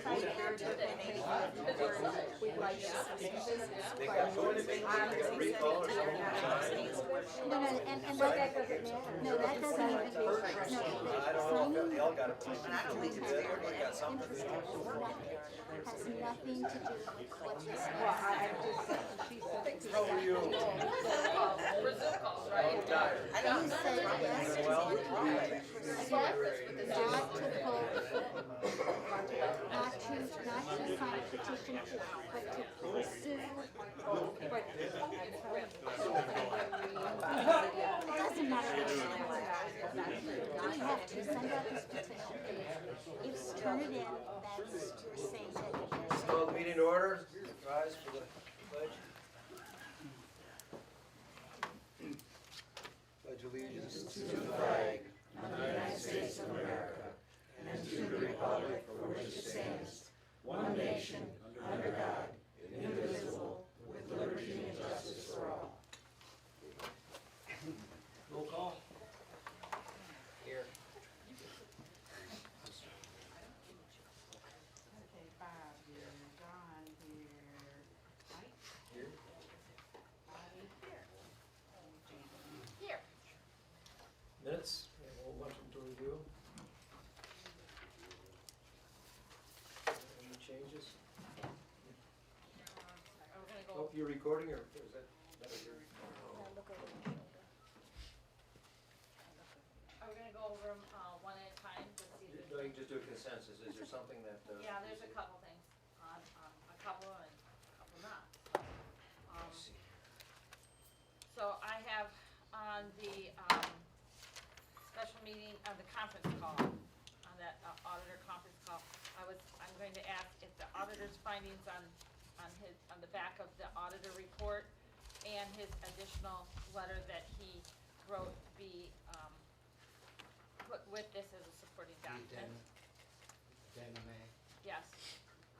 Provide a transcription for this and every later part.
We'd like to They got recall or something? No, and that doesn't matter. No, that doesn't even, no, I don't know if they all got a petition. I don't think They it's did, fair or they got something. has nothing to do with what you said. Well, I just, she said. How are you? For Zoom calls, right? I'm tired. I know. You said yes to Well, not to pull, not to sign a petition, but to pursue. It doesn't matter what you do. We have to send out this petition. If you turn it in, that's to say that. Call the meeting to order. Rise for the pledge. Pledge allegiance to the flag of the United States of America and to the republic for which it stands, one nation, under God, indivisible, with liberty and justice for all. Roll call. Here. Okay, Bob here, John here, Mike Here. Bobby here. Here. Minutes, we have a whole bunch to review. Any changes? We're gonna Oh, go, you're recording or is that your? Look over my shoulder. are we gonna go over them one at a time? Let's see if No, there's- you can just do a consensus. Is there something that? Yeah, there's a couple things, a couple and a couple not. Let's see. So I have on the special meeting, on the conference call, on that auditor conference call, I'm going to ask if the auditor's findings on the back of the auditor report and his additional letter that he wrote be put with this as a supporting document. Yes.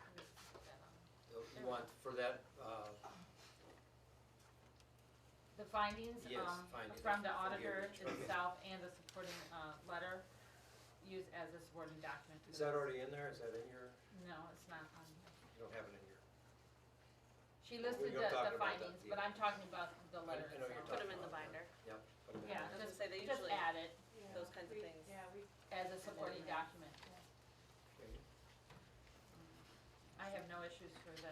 Let me put that on. You want for that, The findings Yes, findings. from the auditor Okay. itself and the supporting letter used as a supporting document. is that already in there? Is that in your, No, it's not on here. you don't have it in your? She listed We're talking the about findings, the- but I'm talking about the letter I know you're itself. Put them talking in the about binder, Yep. put 'em in Yeah, there. I was gonna just, say they just usually- add it those kinds of things. Yeah, we. as a supporting document. Okay. I have no issues for the,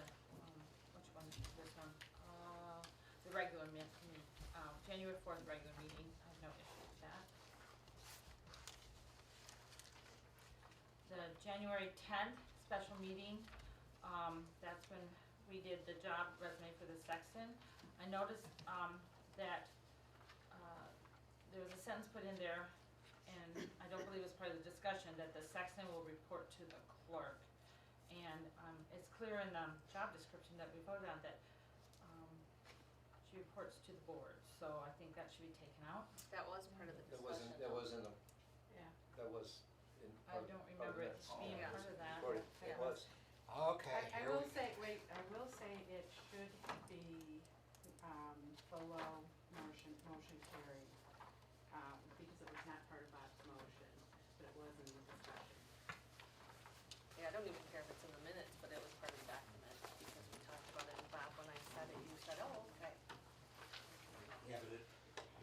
which one, this one? The regular January 4th regular meeting, I have no issue with that. The January 10th special meeting, that's when we did the job resume for the sexton. I noticed that there was a sentence put in there, and I don't believe it's part of the discussion, that the sexton will report to the clerk. And it's clear in the job description that we voted on that she reports to the board, so I think that should be taken out. That was part of the That discussion. wasn't, that was in the, Yeah. that was in. I don't remember it being Yeah. part of that. Recorded. It Yeah. was. Okay. I here will we- say, wait, I will say it should be, below motion carried, because it was not part of Bob's motion, but it was in the discussion. Yeah, I don't even care if it's in the minutes, but it was part of the document, because we talked about it, and Bob, when I said it, you said, oh, okay. Yeah, but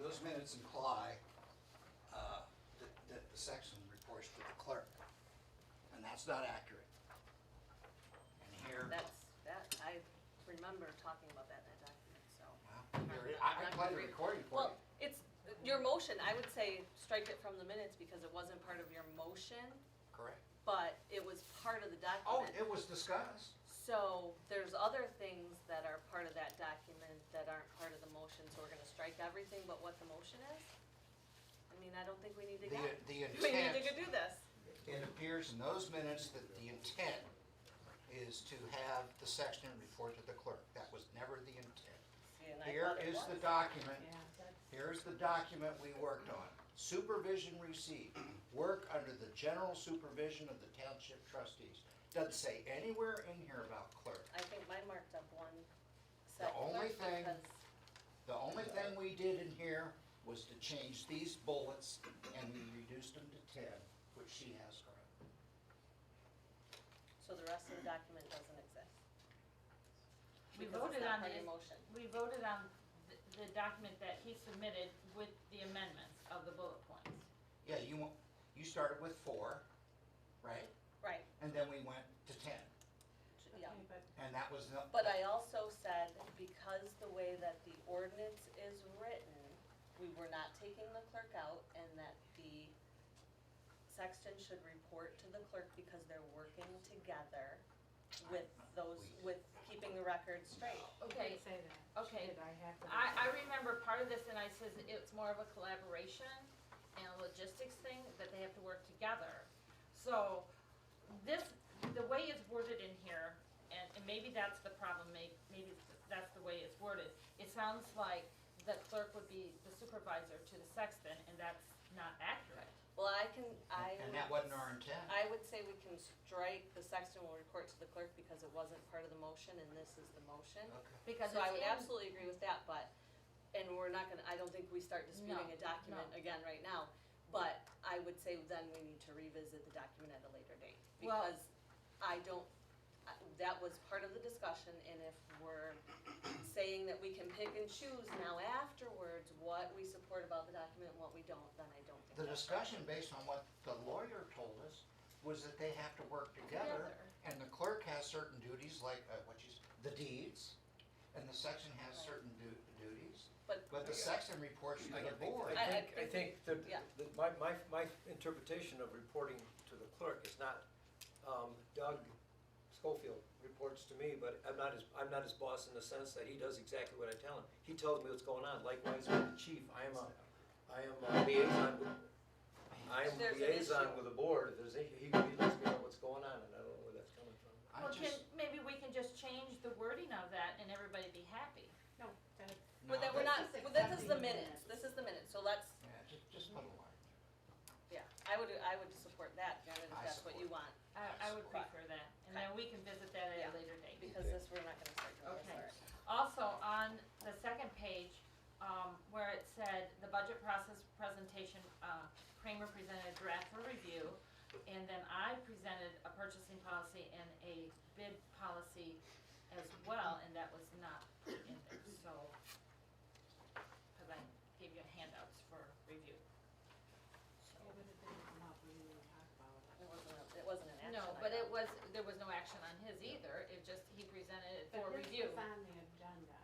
those minutes imply that the section reports to the clerk, and that's not accurate. And here, I remember talking about that in that document, so. well, here, I can play the recording for you. Well, it's, your motion, I would say strike it from the minutes because it wasn't part of your motion, Correct. but it was part of the Oh, document. it was discussed. So there's other things that are part of that document that aren't part of the motion, so we're gonna strike everything but what the motion is? I mean, I don't think we need to go. The We need intent, to go do this. it appears in those minutes that the intent is to have the section report to the clerk. That was never the intent. See, and I Here thought it is was. the document. Yeah, that's. Here's the document we worked on. Supervision received, work under the general supervision of the township trustees. Doesn't say anywhere in here about clerk. I think mine marked up one The set only clerk thing- because, The only thing we did in here was to change these bullets, and we reduced them to 10, which she has correct. so the rest rest of the document doesn't exist. We Because it's voted not on part of it. your motion. We voted on the document that he submitted with the amendments of the bullet points. Yeah, you started with 4, right? Right, And then we went to 10, yeah. Okay, but and that was the. But I also said, because the way that the ordinance is written, we were not taking the clerk out, and that the sexton should report to the clerk because they're working together with those, with keeping the records straight. you Okay, didn't say that. okay. Did I have to? I remember part of this, and I says it's more of a collaboration and a logistics thing, that they have to work together. So, this, the way it's worded in here, and maybe that's the problem, maybe that's the way it's worded. It sounds like the clerk would be the supervisor to the sexton, and that's not accurate. Well, And that wasn't our intent. I would say we can strike the sexton will report to the clerk because it wasn't part of the motion and this is the motion. Okay. Because So I would it's in- absolutely agree with that, but, and we're not gonna, I don't think we start disputing No, a document no. again right now. But I would say then we need to revisit the document at a later date. Well- Because that was part of the discussion, and if we're saying that we can pick and choose now afterwards what we support about the document and what we don't, then I don't think The that's right. discussion based on what the lawyer told us was that they have to work together. Together. And the clerk has certain duties like, the deeds, and the section has Right. certain duties. But But the section reports to the board. I think that, yeah. my interpretation of reporting to the clerk is not, Doug Schofield reports to me, but I'm not his boss in the sense that he does exactly what I tell him. He tells me what's going on, likewise with the chief, I am a liaison There's an issue. with the board, if there's he lets me know what's going on, and I don't know where that's coming from. I Well, just, maybe we can just change the wording of that and everybody be happy. No, that, no, But then we're that- not, This is well, this is the accepting minutes, minutes. this is the minutes, so let's, Yeah, just put a line. yeah, I would support that, Janet, if I that's what you support want, I would Support. prefer that, and then we can visit that at Yeah. a later date. because this, we're not gonna start doing this, Okay. Laura. Also, on the second page, where it said, the budget process presentation, Kramer presented a draft for review, and then I presented a purchasing policy and a bid policy as well, and that was not put in there, so, cause I gave you handouts for review. yeah, but it didn't come up when we talked about it. It wasn't an action No, but item. there was no action on his either, it just, he presented it for But review. this was on the agenda.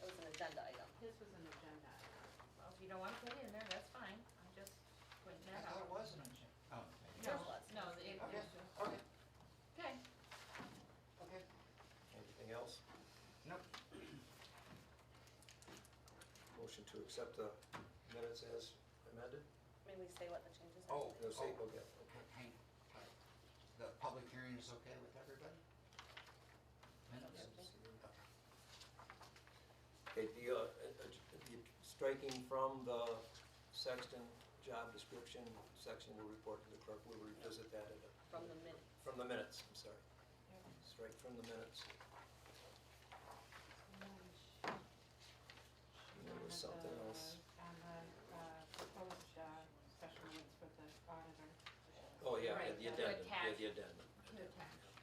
It was an agenda item. This was an agenda item. Well, if you don't wanna put it in there, that's fine, I'm just pointing I that thought out. it was an agenda. Oh, maybe. No, Yours was. no, it, Okay, okay, okay. okay. Anything else? Nope. Motion to accept the minutes as amended? May we say what the changes are? Oh, No, say, oh, okay. hang tight. The public hearing is okay with everybody? Minutes? Okay, the striking from the sexton job description section will report to the clerk, we'll revisit that at From the minutes. from the minutes, I'm sorry. Strike from the minutes. There was something else. On the, proposed, special needs for the auditor. Oh, yeah, Right, the to addendum, attach. the addendum. To attach, yeah.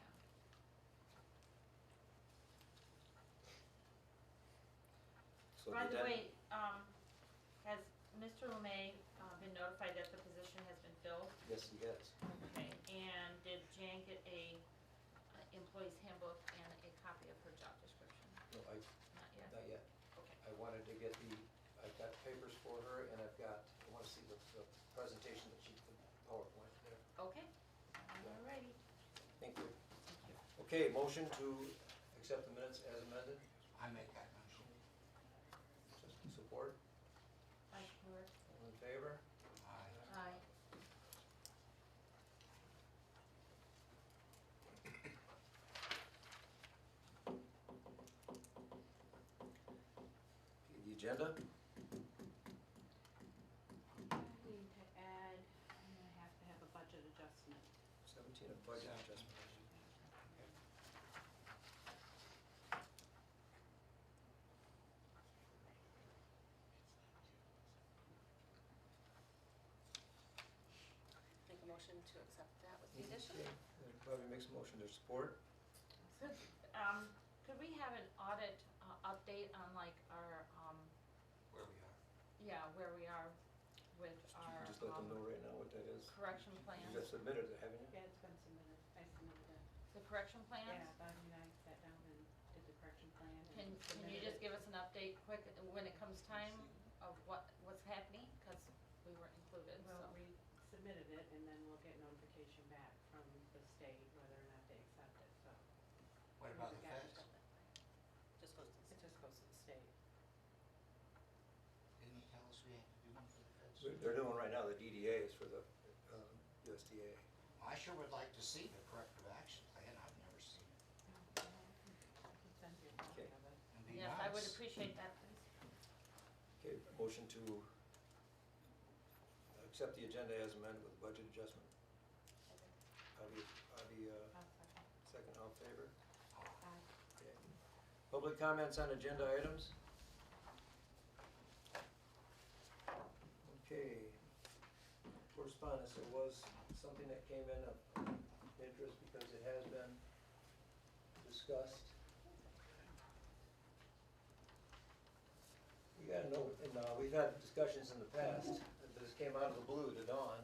So By the addendum- way, has Mr. Lemay, been notified that the position has been filled? Yes, he has. Okay, and did Jan get a employee's handbook and a copy of her job description? No, Not yet? not yet. Okay. I wanted to get I've got papers for her, and I wanna see the presentation that she, the PowerPoint there. Okay, alrighty. Thank you. Okay, motion to accept the minutes as amended, I make that motion. support, I support. all in favor? Aye. Aye. Okay, the agenda, I need to add, I'm gonna have to have a budget adjustment. 17 of budget adjustment. Make a motion to accept that with the addition. Okay, Harvey makes a motion to support. Could we have an audit, update on like our, Where we are. yeah, where we are with You our, can just let them know right now what that is. correction plans? You just submitted it, haven't you? Yeah, it's been submitted, I submitted it. The correction plans? Yeah, Bonnie and I sat down and did the correction plan and Can you submitted just it. give us an update quick when it comes time of what's happening? Cause we weren't included, so. Well, we submitted it and then we'll get notification back from the state whether or not they accept it, so. What about the feds? Just goes to It just goes to the state. Didn't you tell us we had to do one for the feds? They're doing right now, the DDA is for the USDA. I sure would like to see the corrective action plan, I've never seen it. I can send you a copy Okay. of it. It'd be Yes, I would nice. appreciate that, please. Okay, motion to accept the agenda as amended with budget adjustment. Avi, I'll second. second, all in favor? Aye. Okay. Public comments on agenda items? Okay. Correspondence, there was something that came in of interest because it has been discussed. You gotta know, and we've had discussions in the past, that this came out of the blue to Dawn,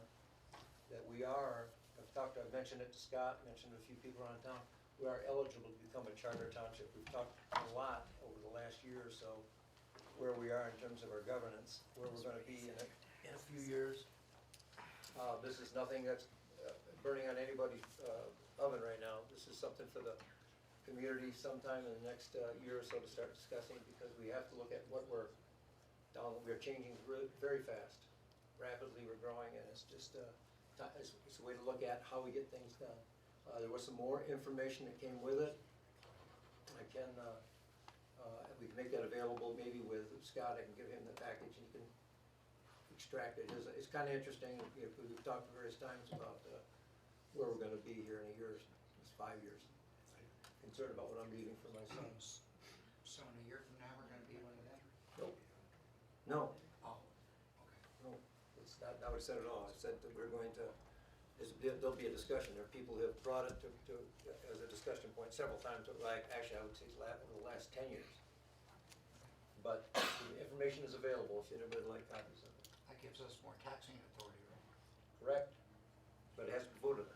that we are, I've mentioned it to Scott, mentioned to a few people around town, we are eligible to become a charter township. We've talked a lot over the last year or so, where we are in terms of our governance, where we're gonna be in a few years. This is nothing that's burning on anybody's oven right now. This is something for the community sometime in the next year or so to start discussing, because we have to look at what we're changing very fast. Rapidly, we're growing, and it's just, it's a way to look at how we get things done. There was some more information that came with it. I can, we can make that available maybe with Scott. I can give him the package and he can extract it. It's kind of interesting. We've talked various times about where we're gonna be here in a year, it's 5 years. I'm concerned about what I'm leaving for my sons. So in a year from now, we're gonna be one of them? Nope. No, Oh, okay. no, it's not what I said at all. I said that we're going to, there'll be a discussion. There are people who have brought it to as a discussion point several times, like, actually, I would say over the last 10 years. But the information is available if anybody would like copies of it. That gives us more taxing authority, right? Correct? But it has to be voted on.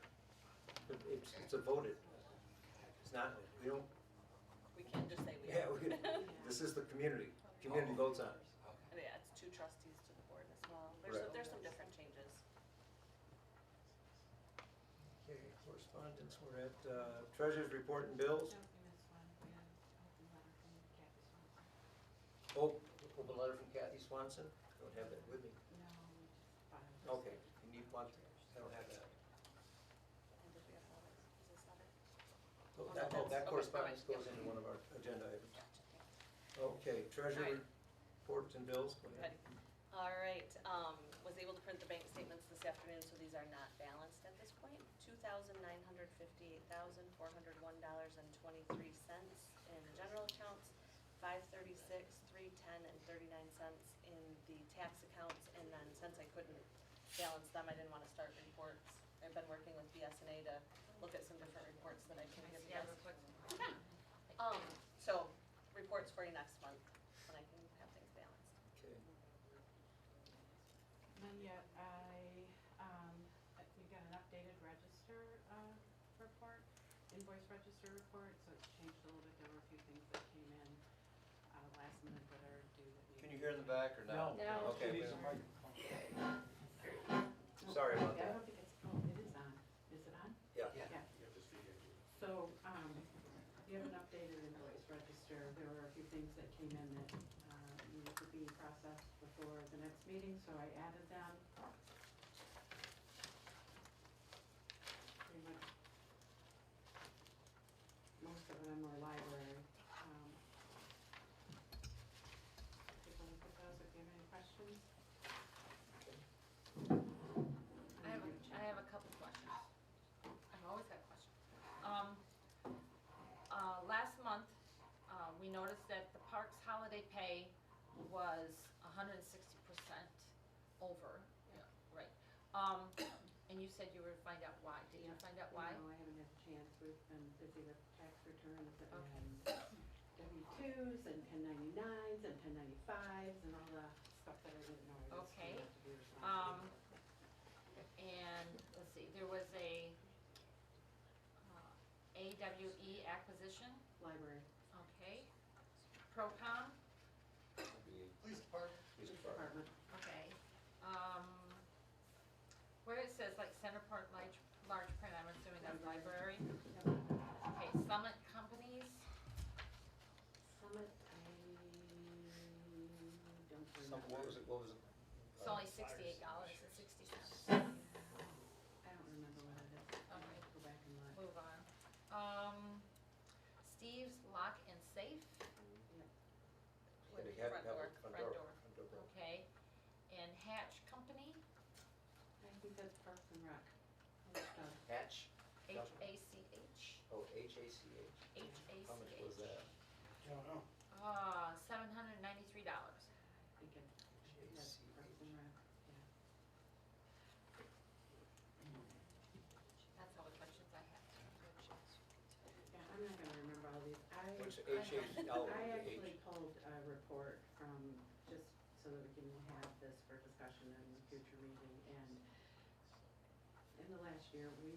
It's a voted. It's not, we don't, We can't just say we yeah, are. this is the community. Community votes on it. Okay. Yeah, it's 2 trustees to the board as well. Correct. There's some different changes. Okay, correspondence, we're at treasurer's report and bills. No, we missed one. We had an open letter from Kathy Swanson. Oh, open letter from Kathy Swanson. Don't have that with me. No, we just filed it. Okay, you need one? I don't have that. And did we have all this? Is this not it? Oh, Oh, that that's- correspondence okay, goes all right, into one of our agenda items. Gotcha, thanks. Okay, treasurer Right. reports and bills, go ahead. Ready? All right, was able to print the bank statements this afternoon, so these are not balanced at this point. $2,958,401.23 in general accounts, $536, $310, and 39 cents in the tax accounts, and then since I couldn't balance them, I didn't wanna start reports. I've been working with BSNA to look at some different reports that I can give you Yeah, guys. real quick. So, reports for you next month, when I can have things balanced. Okay, Not yet. We got an updated register, report, invoice register report, so it's changed a little bit. There were a few things that came in, last minute that are due that we. can you hear in the back or not? No. Okay, sorry about Yeah, I that. don't think it's, oh, it is on. Is it on? Yeah. Yeah. So, you have an updated invoice register. There were a few things that came in that, needed to be processed before the next meeting, so I added them. Pretty much, most of them are library. Take a look at those if you have any questions. I have a couple questions. I've always got questions. Last month, we noticed that the parks holiday pay was 160% over. Yeah. Right. And you said you were to find out why. Did you find out why? No, I haven't had a chance we've been busy with tax returns Okay. and W-2s and 1099s and 1095s and all the stuff that I didn't know I was Okay. gonna have to be responsible for. And let's see, there was a AWE acquisition, Library. okay. Procom, Police department. Police Police department. Department. okay. Where it says like center part large print, I'm assuming that's library. Yep. Okay, Summit Companies, Summit, I don't Some, remember. what was it? it's only $68.60. I don't remember what it is. I'll Okay. have to go back and look. Move on. Steve's Lock and Safe, with They have- front have door, a front door, front door. okay. And Hatch Company, I think that's Parks and Rec. Which does. Hatch? H-A-C-H, Oh, H-A-C-H. H-A-C-H. How much was that? Don't know. $793. I think it's, that's Parks and Rec, yeah. That's all the questions I have. Yeah, I'm not gonna remember all these. What's H-A-L? I actually pulled a report from, just so that we can have this for discussion in the future meeting, and in the last year, we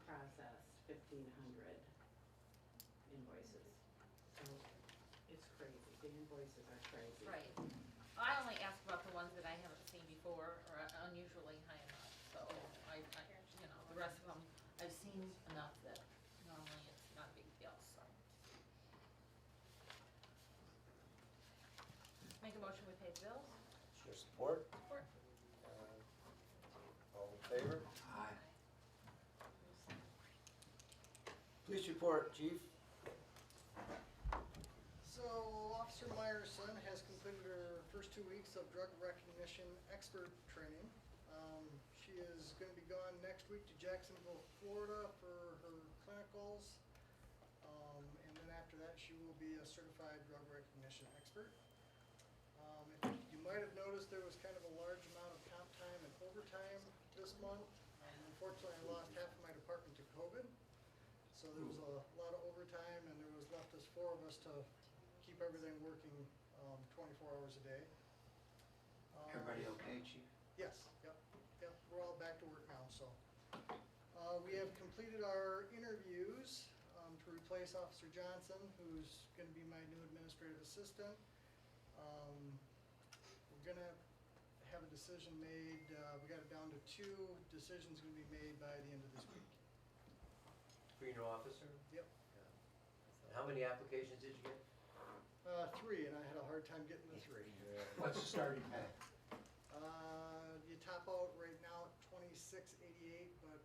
processed 1,500 invoices. So it's crazy, the invoices are crazy. Right. I only ask about the ones that I haven't seen before or unusually high enough, so I, you know, the rest of them, I've seen enough that normally it's not a big deal, so. Make a motion, we pay the bills? Your support? Support. All in favor? Aye. Police report, chief. So Officer Meyerson has completed her first 2 weeks of drug recognition expert training. She is gonna be gone next week to Jacksonville, Florida for her clinicals. And then after that, she will be a certified drug recognition expert. You might have noticed there was kind of a large amount of comp time and overtime this month. Unfortunately, I lost half of my department to COVID. So there was a lot of overtime and there was left us 4 of us to keep everything working 24 hours a day. Everybody okay, chief? Yes, yep, we're all back to work now, so. We have completed our interviews to replace Officer Johnson, who's gonna be my new administrative assistant. We're gonna have a decision made, we got it down to 2 decisions gonna be made by the end of this week. For your new officer? Yep. And how many applications did you get? 3, and I had a hard time getting the 3. What's the starting pay? You top out right now at $26.88, but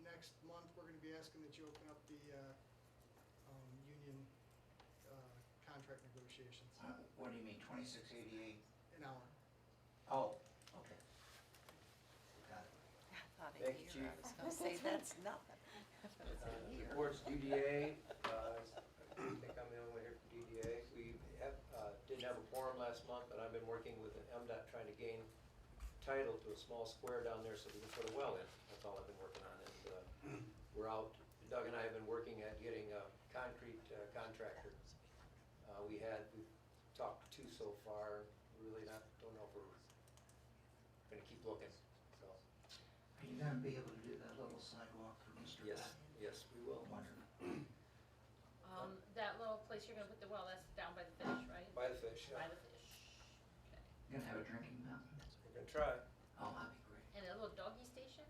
next month, we're gonna be asking that you open up the, union, contract negotiations, What do you mean, 2688? an hour. Oh, okay. Got it. Thank you, chief. I was gonna say, that's nothing. Reports DDA, I think I'm the only one here from DDA. We have, didn't have a quorum last month, but I've been working with the MDOT trying to gain title to a small square down there so we can put a well in. That's all I've been working on, and we're out, Doug and I have been working at getting a concrete contractor. We've talked to 2 so far, really don't know if we're gonna keep looking, so. Are you gonna be able to do that little sidewalk for Mr. Yes, Patton? yes, we will. Wonderful. That little place you're gonna put the well, that's down by the fish, right? By the fish, By yeah. the fish, okay. Gonna have a drinking fountain? We're gonna try. Oh, that'd be great. And a little doggy station?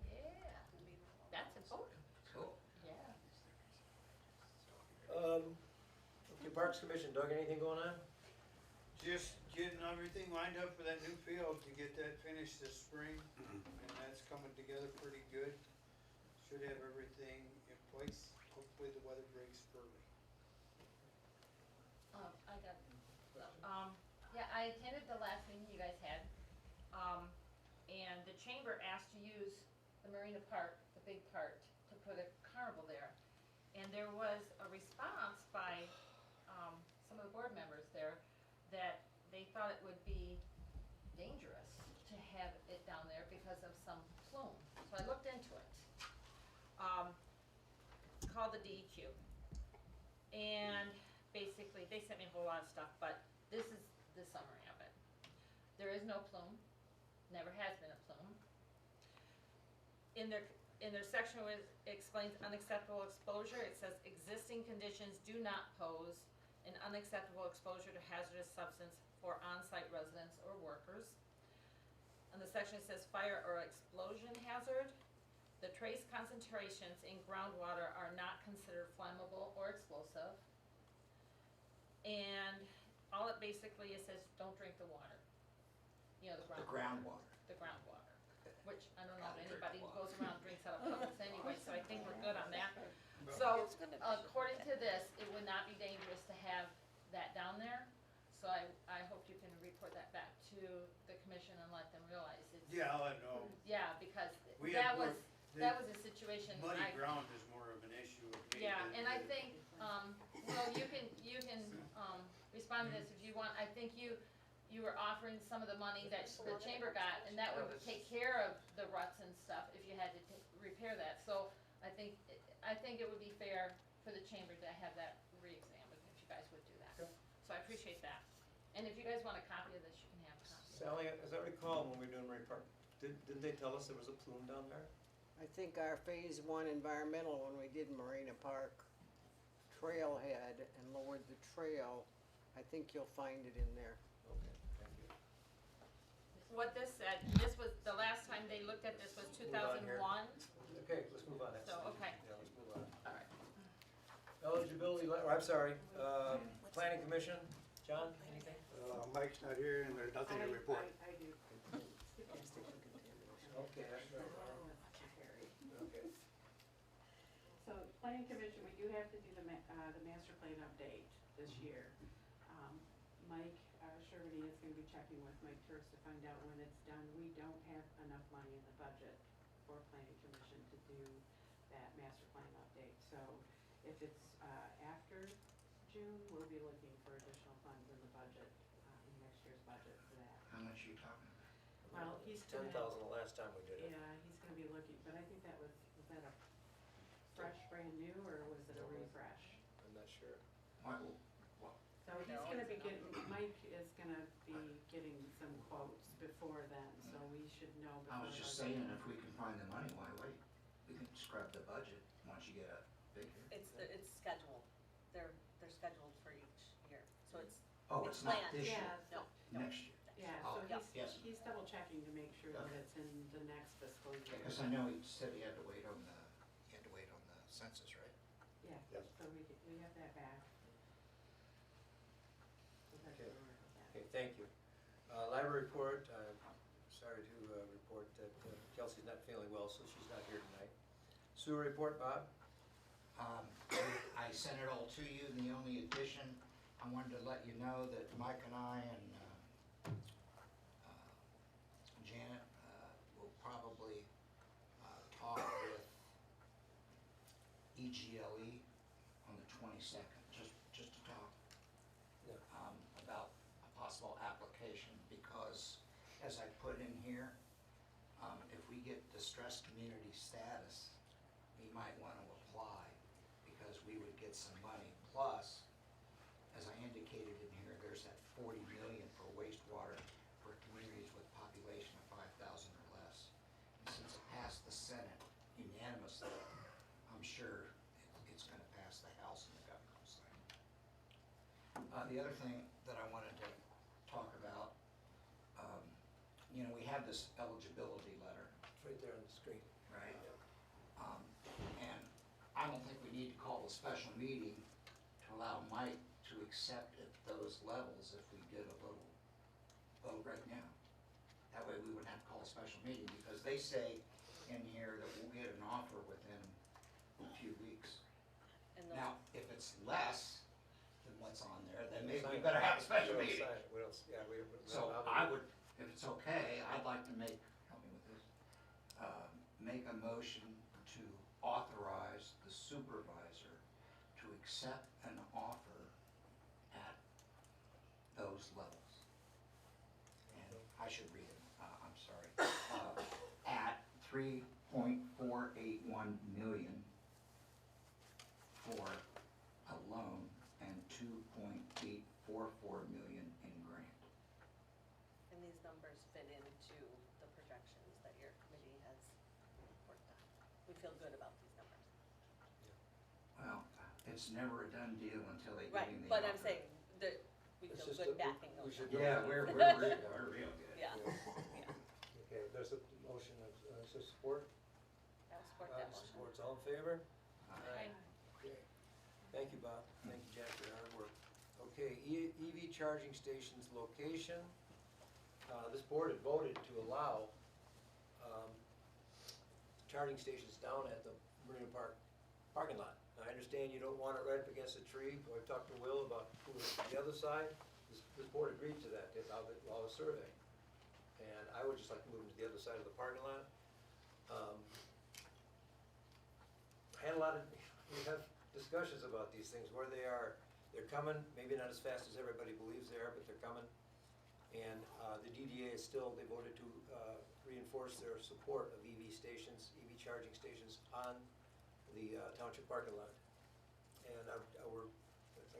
Yeah, that's important, Cool. yeah. Okay, Parks Commission, Doug, anything going on? Just getting everything lined up for that new field to get that finished this spring, and that's coming together pretty good. Should have everything in place, hopefully the weather breaks early. I got, yeah, I attended the last meeting you guys had, and the chamber asked to use the Marina Park, the big part, to put a carnival there. And there was a response by, some of the board members there that they thought it would be dangerous to have it down there because of some plume. So I looked into it. called the DEQ. And basically, they sent me a whole lot of stuff, but this is the summary of it. There is no plume, never has been a plume. In their section where it explains unacceptable exposure, it says existing conditions do not pose an unacceptable exposure to hazardous substance for on-site residents or workers. And the section says fire or explosion hazard. The trace concentrations in groundwater are not considered flammable or explosive. And all it basically is says, don't drink the water. You know, the The groundwater. groundwater. The groundwater, which I don't know if anybody who goes around and drinks out of puddles anyway, so I think we're good on that. So, according to this, it would not be dangerous to have that down there. So I hope you can report that back to the commission and let them realize it's. Yeah, I'll let know. Yeah, because We that had was, more- that was a situation. Muddy I- ground is more of an issue with me. Yeah, than and I the- think, well, you can, respond to this if you want. I think you were offering some of the money that the chamber got, and that would take care of the ruts and stuff if you had to repair that. So I think it would be fair for the chamber to have that re-examined, if you guys would do that. Okay. So I appreciate that. And if you guys want a copy of this, you can have a copy. Sally, as I recall, when we were doing Marine Park, didn't they tell us there was a plume down there? I think our phase one environmental, when we did Marina Park trailhead and lowered the trail, I think you'll find it in there. Okay, thank you. What this said, this was, the last time they looked at this was Move on here. 2001. Okay, let's move on. So, okay. Yeah, let's move on. All right. Eligibility, I'm sorry, planning commission, John, anything? Mike's not here and there's nothing to report. I do. Okay, that's right. Okay. So, planning commission, we do have to do the master plan update this year. Mike Shervany is gonna be checking with Mike Turks to find out when it's done. We don't have enough money in the budget for planning commission to do that master plan update. So, if it's, after June, we'll be looking for additional funds in the budget, in next year's budget for that. How much are you talking about? Well, he's $10,000 gonna, the last time we did it. yeah, he's gonna be looking, but I think that was that a fresh, brand new, or was it a refresh? I'm not sure. So he's gonna be getting, Mike is gonna be getting some quotes before then, so we should know I before. was just our- saying, if we can find the money, why wait? We can scrub the budget once you get a figure. It's scheduled, they're scheduled for each year, so it's. Oh, it's not planned. this year, Yeah, No, next year. yeah, Oh, so yes. he's double checking to make sure that Okay. it's in the next fiscal year. Because I know he said he had to wait on the census, right? Yeah, Yep. so we have that back. So that's Okay. where we're at with that. Okay, thank you. Library report, I'm sorry to report that Kelsey's not feeling well, so she's not here tonight. Sewer report, Bob? I sent it all to you, and the only addition, I wanted to let you know that Mike and I and Janet will probably talk with EGLE on the 22nd, just to talk Yeah. about a possible application, because as I put in here, if we get distressed community status, we might want to apply, because we would get some money. Plus, as I indicated in here, there's that 40 million for wastewater for communities with population of 5,000 or less. And since it passed the Senate unanimously, I'm sure it's gonna pass the House and the governor will sign it. The other thing that I wanted to talk about, we have this eligibility letter, It's right there on the screen. right? And I don't think we need to call a special meeting to allow Mike to accept at those levels if we did a little vote right now. That way we wouldn't have to call a special meeting, because they say in here that we'll get an offer within a few weeks. And the- Now, if it's less than what's on there, then maybe Sign we it. better have a special We don't meeting. sign it. We don't, yeah, we don't. So I would, if it's okay, I'd like to make, help me with this, make a motion to authorize the supervisor to accept an offer at those levels. And I should read it, I'm sorry. At 3.481 million feel good about these numbers. Well, it's never a done deal until they give Right, him the but I'm offer. saying that we It's feel just good that backing we those should- numbers. Yeah, we're real good. Yeah, Okay, there's a motion of, support? I'll support that Bob motion. supports, all in favor? Aye. Okay. Thank you, Bob. Thank you, Jack, for your hard work. Okay, EV charging stations location. This board had voted to allow, charging stations down at the Marina Park parking lot. Now, I understand you don't want it right up against a tree, but I talked to Will about who was on the other side. This board agreed to that, they allow a survey. And I would just like to move them to the other side of the parking lot. I had a lot of, we have discussions about these things, where they are. They're coming, maybe not as fast as everybody believes they are, but they're coming. And the DDA is still, they voted to reinforce their support of EV stations, EV charging stations on the township parking lot. And like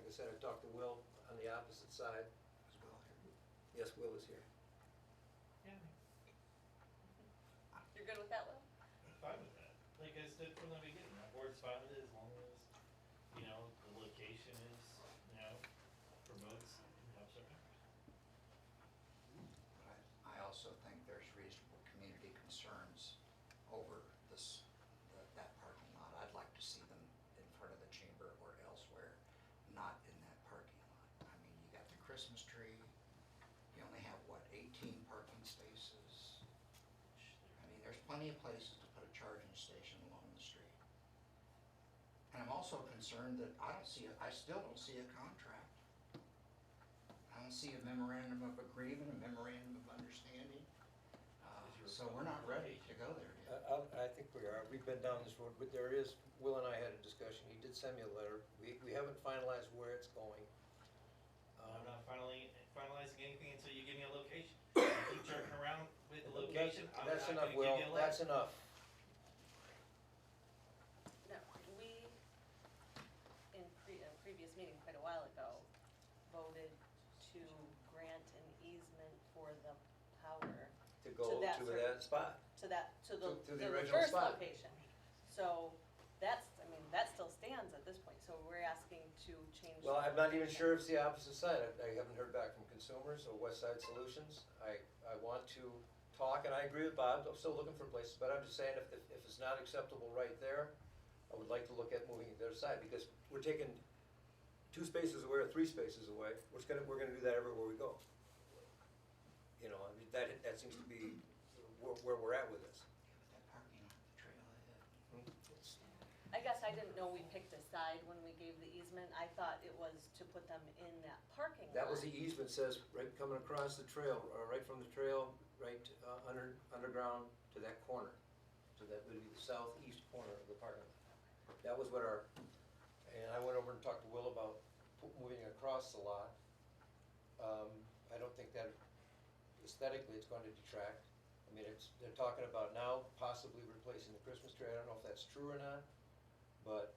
I said, I talked to Will on the opposite side. Is Will here? Yes, Will is here. You're good with that, Will? I'm fine with that. Like I said from the beginning, my board's fine with it as long as, you know, the location is, you know, promotes and helps our members. But I also think there's reasonable community concerns over that parking lot. I'd like to see them in front of the chamber or elsewhere, not in that parking lot. I mean, you got the Christmas tree, you only have, what, 18 parking spaces? I mean, there's plenty of places to put a charging station along the street. And I'm also concerned that I still don't see a contract. I don't see a memorandum of agreement, a memorandum of understanding. So we're not ready to go there yet. I think we are. We've been down this road, but there is, Will and I had a discussion. He did send me a letter. We haven't finalized where it's going. I'm not finalizing anything until you give me a location. If you keep jerking around with the location, I'm not That's gonna enough, give Will. you a letter. That's enough. No, we, in a previous meeting quite a while ago, voted to grant an easement for the power To go that to certain- that spot. to the To the original first spot. location. So that's, I mean, that still stands at this point, so we're asking to change. Well, I'm not even sure if it's the opposite side. I haven't heard back from consumers or West Side Solutions. I want to talk, and I agree with Bob, I'm still looking for places, but I'm just saying if it's not acceptable right there, I would like to look at moving it to the other side, because we're taking 2 spaces away or 3 spaces away. We're gonna do that everywhere we go. You know, I mean, that seems to be where we're at with this. That parking lot, the trailhead. I guess I didn't know we picked a side when we gave the easement. I thought it was to put them in that parking lot. That was the easement, says, right coming across the trail, right from the trail, right underground to that corner. So that would be the southeast corner of the parking lot. That was what and I went over and talked to Will about moving across the lot. I don't think that aesthetically it's going to detract. I mean, they're talking about now possibly replacing the Christmas tree. I don't know if that's true or not, but,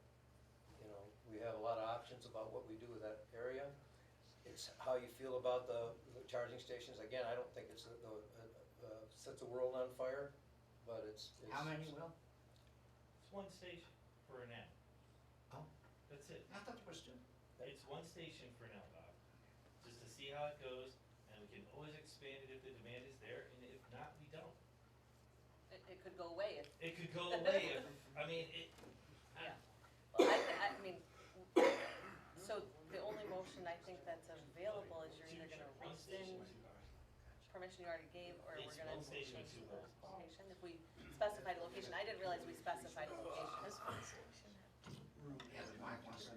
you know, we have a lot of options about what we do with that area. It's how you feel about the charging stations. Again, I don't think it's sets the world on fire, but it's. How many, Will? It's one station for now. Oh. That's it. I thought there was 2. It's one station for now, Bob, just to see how it goes, and we can always expand it if the demand is there, and if not, we don't. It could go away if. It could go away if, I mean, Yeah. Well, I mean, so the only motion I think that's available is you're either gonna one station, rescind permission you already gave, or we're It's gonna one station change with the 2 location. If we specified a location, I didn't realize we specified a location. Yeah, but Mike wants to.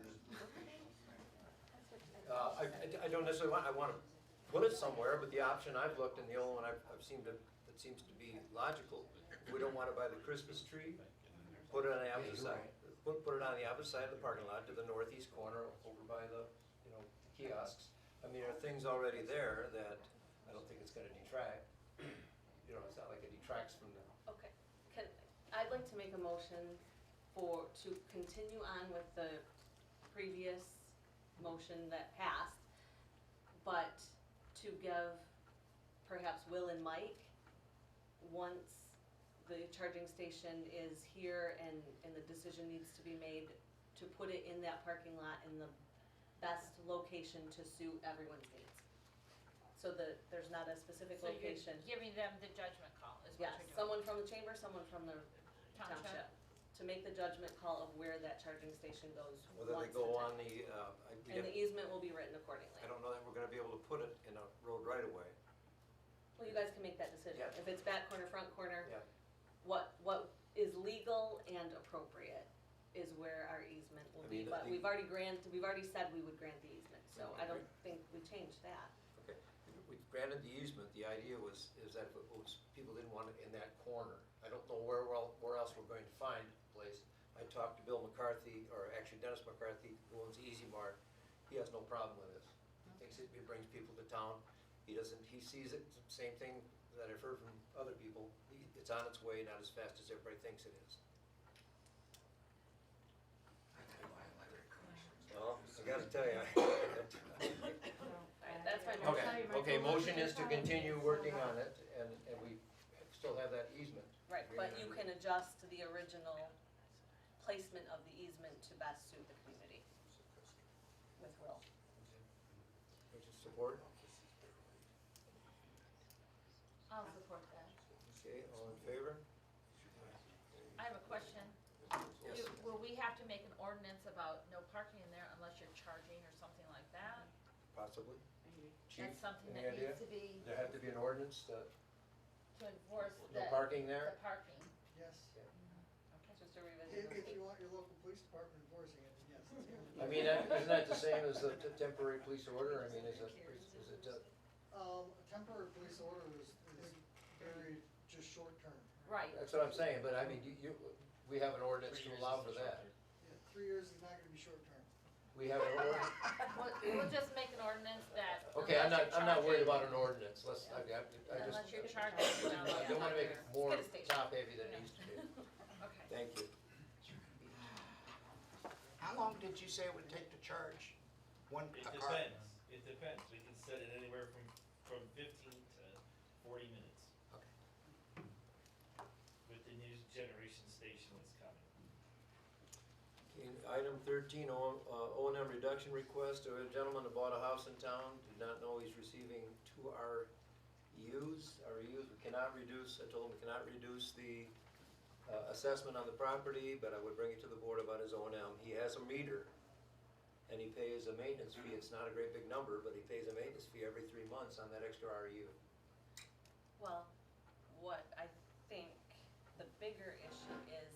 I don't necessarily I wanna put it somewhere, but the option I've looked, and the only one I've seen that seems to be logical, we don't wanna buy the Christmas tree, put it on the opposite side. Put it on the opposite side of the parking lot to the northeast corner over by the, you know, kiosks. I mean, there are things already there that I don't think it's gonna detract. You know, it's not like it detracts from the. Okay, I'd like to make a motion to continue on with the previous motion that passed, but to give perhaps Will and Mike, once the charging station is here and the decision needs to be made to put it in that parking lot in the best location to suit everyone's needs. So there's not a specific So you're location. giving them the judgment call, is what Yes, you're doing. someone from the chamber, someone from the township, to make the judgment call of where that charging station goes Whether they once go the on time- the, And the easement will be written accordingly. I don't know that we're gonna be able to put it in a road right away. Well, you guys can make that decision. Yeah. If it's back corner, front corner, Yeah. what is legal and appropriate is where our easement will I be. mean, But the- we've already said we would grant the easement, so I don't think we changed that. Okay, we granted the easement, the idea is that if it was, people didn't want it in that corner. I don't know where else we're going to find a place. I talked to Bill McCarthy, or actually Dennis McCarthy, who owns Easy Mart. He has no problem with this. He thinks it brings people to town. He sees it, same thing that I've heard from other people. It's on its way, not as fast as everybody thinks it is. I got my electric car. Well, I gotta tell you. Alright, that's my motion. Okay, motion is to continue working on it, and we still have that easement. Right, but you can adjust the original placement of the easement to best suit the community with Will. Which is support? I'll support that. Okay, all in favor? I have a question. Yes. Will we have to make an ordinance about no parking in there unless you're charging or something like that? Possibly. Chief, That's something any that idea? needs to be, There had to be an ordinance to enforce no the parking there? parking. Yes, Okay. Just a revision. if you want your local police department enforcing it, then yes. it's gonna be- I mean, isn't that the same as the temporary police order? I mean, is it, A temporary police order is very just short term. Right. that's what I'm saying, but I mean, we have an ordinance to allow for that. Yeah, 3 years is not gonna be short term. We have an ordinance, We'll just make an ordinance that. okay, I'm unless not you're worried about charging- an ordinance, I just, Unless you're charging, you know, I don't wanna make it more Get a station. top heavy than it needs to be. Okay. Thank you. How long did you say it would take to charge one It a car? depends, it depends, we can set it anywhere from 15 to 40 minutes. Okay. With the new generation station that's coming. Okay, item 13, O&M reduction request. A gentleman that bought a house in town, did not know he's receiving 2 RUs. We cannot reduce, I told him we cannot reduce the assessment on the property, but I would bring it to the board about his O&M. He has a meter, and he pays a maintenance fee. It's not a great big number, but he pays a maintenance fee every 3 months on that extra RU. Well, what I think the bigger issue is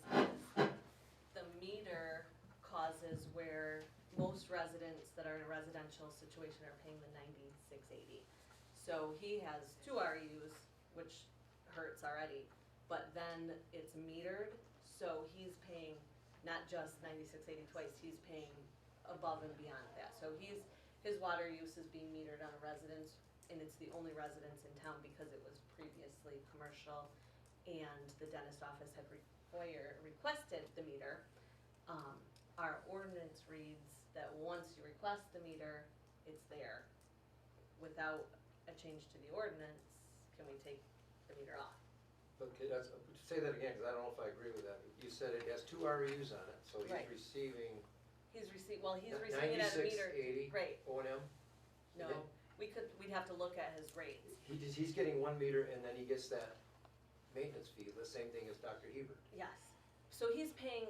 the meter causes where most residents that are in a residential situation are paying the $96.80. So he has 2 RUs, which hurts already, but then it's metered, so he's paying not just $96.80 twice, he's paying above and beyond that. So his water use is being metered on a residence, and it's the only residence in town because it was previously commercial, and the dentist office had requested the meter. Our ordinance reads that once you request the meter, it's there. Without a change to the ordinance, can we take the meter off? Okay, say that again, because I don't know if I agree with that. You said it has 2 RUs on it, so he's Right. receiving He's receiving it at a meter. 96.80 Right, O&M? no, we'd have to look at his rates. He's getting 1 meter and then he gets that maintenance fee, the same thing as Dr. Hebert. Yes, so he's paying,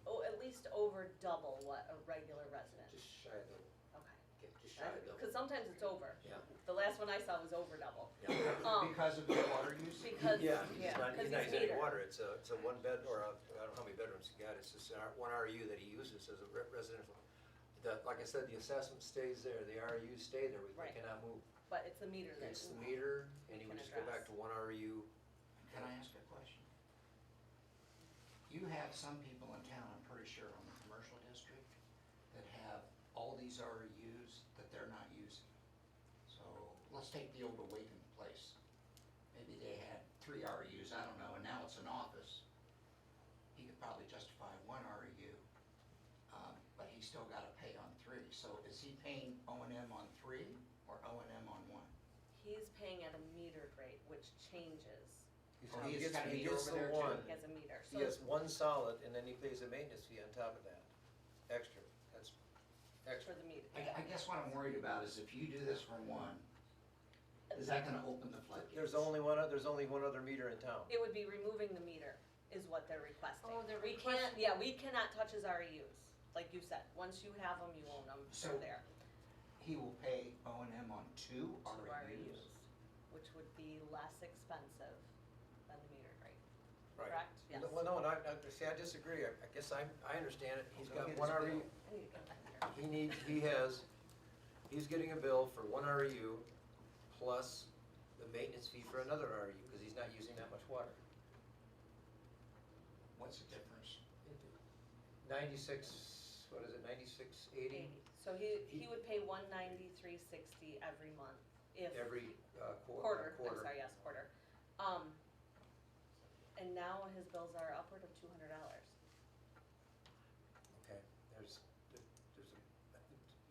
at least over double what a regular resident. Just shy of double. Okay. Okay, just shy of double. Because sometimes it's over. Yeah. The last one I saw was over double. Because of the water use? Because, Yeah, yeah, he's not because using any metered. water. It's a 1 bed, or I don't know how many bedrooms he got. It's just 1 RU that he uses as a residential. Like I said, the assessment stays there. The RUs stay there. Right. They cannot move. But it's the meter that. It's the meter, and he can would just go back address. to 1 RU. Can I ask a question? You have some people in town, I'm pretty sure, on the commercial district that have all these RUs that they're not using. So let's take the old Awaken place. Maybe they had 3 RUs, I don't know, and now it's an office. He could probably justify 1 RU, but he's still gotta pay on 3. So is he paying O&M on 3 or O&M on 1? He's paying at a metered rate, which changes. Oh, he's gets- got a he meter gets over the there too? one. He has a meter, He so, has one solid, and then he pays a maintenance fee on top of that, extra, that's for extra. the meter. I guess what I'm worried about is if you do this for one, is that gonna open the floodgates? There's only one other meter in town. It would be removing the meter is what they're requesting. Oh, they're We can't, requesting- yeah, we cannot touch his REUs, like you said. Once you have them, you own them, So- they're there. He will pay O&M on two Two REUs? which would be less expensive than the meter rate, Right. correct? Yes. Well, no, see, I disagree, I guess I understand it, he's Go got get one his REU, bill. I need to get that meter. he's getting a bill for one REU plus the maintenance fee for another REU, because he's not using that much water. What's the difference? 96, what is it, 96.80 So he would pay $193.60 every month if. every Quarter, I'm quarter. sorry, yes, quarter. And now his bills are upward of $200. Okay, there's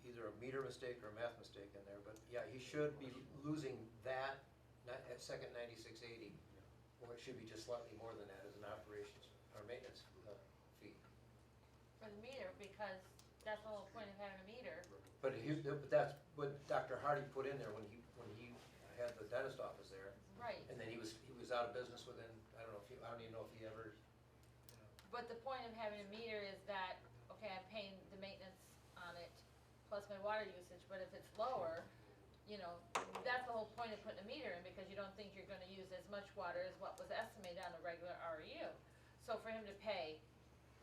either a meter mistake or a math mistake in there, but yeah, he should be losing that, at second 96.80. Or it should be just slightly more than that as an operations or maintenance fee. For the meter, because that's the whole point of having a meter. But that's what Dr. Hardy put in there when he had the dentist office there. Right. And then he was out of business within, I don't even know if he ever, But the point of having a meter is that, okay, I'm paying the maintenance on it plus my water usage, but if it's lower, you know, that's the whole point of putting a meter in, because you don't think you're gonna use as much water as what was estimated on a regular REU. So for him to pay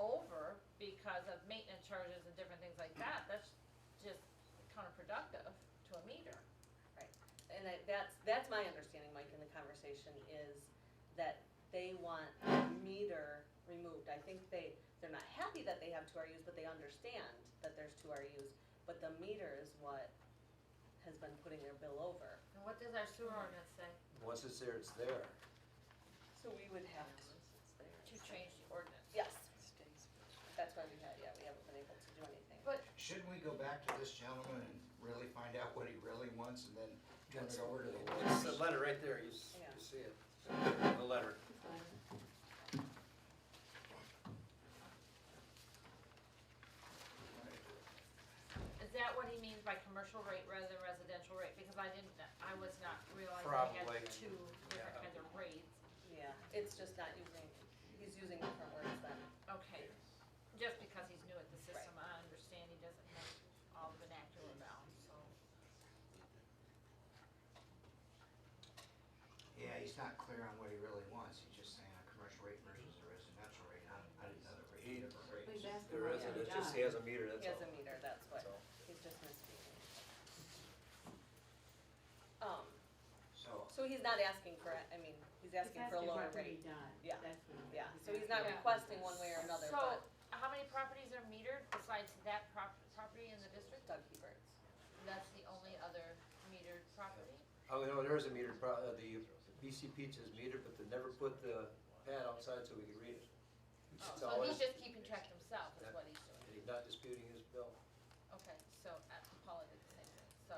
over because of maintenance charges and different things like that, that's just counterproductive to a meter. And that's my understanding, Mike, in the conversation, is that they want the meter removed. I think they're not happy that they have two RUs, but they understand that there's two RUs. But the meter is what has been putting their bill over. And what does our sewer ordinance say once it's there, it's there. So we would have to. to change the ordinance? Yes. That's why we haven't been able to do anything. But Shouldn't we go back to this gentleman and really find out what he really wants and then turn it over to the It's the lawyers? letter right there, you Yeah. see it, the letter. is that what he means by commercial rate rather than residential rate? Because I was not realizing we Probably. had two different kinds of rates. Yeah, it's just not he's using different words than. Okay, just because he's new at the system, I understand he doesn't have all the vernacular down, so. Yeah, he's not clear on what he really wants. He's just saying a commercial rate versus a residential rate. I didn't know there were two different rates. There isn't, it's just he has a meter, that's He has all. a meter, that's what, That's all. he's just misspeaking. So, So he's not asking for, he's asking for a lower He's asking what rate. to be done. Yeah. That's what Yeah, he's so he's not Yeah. requesting one way or another, So, but how many properties are metered besides that property in the district? Doug Hebert's. That's the only other metered property? Oh, no, there is a meter, the BC Pizza's metered, but they never put the pad outside so we could read it. Oh, It's so always- he's just keeping track himself is Yeah. what he's doing. And he's not disputing his bill. Okay, so Paula did the same thing, so,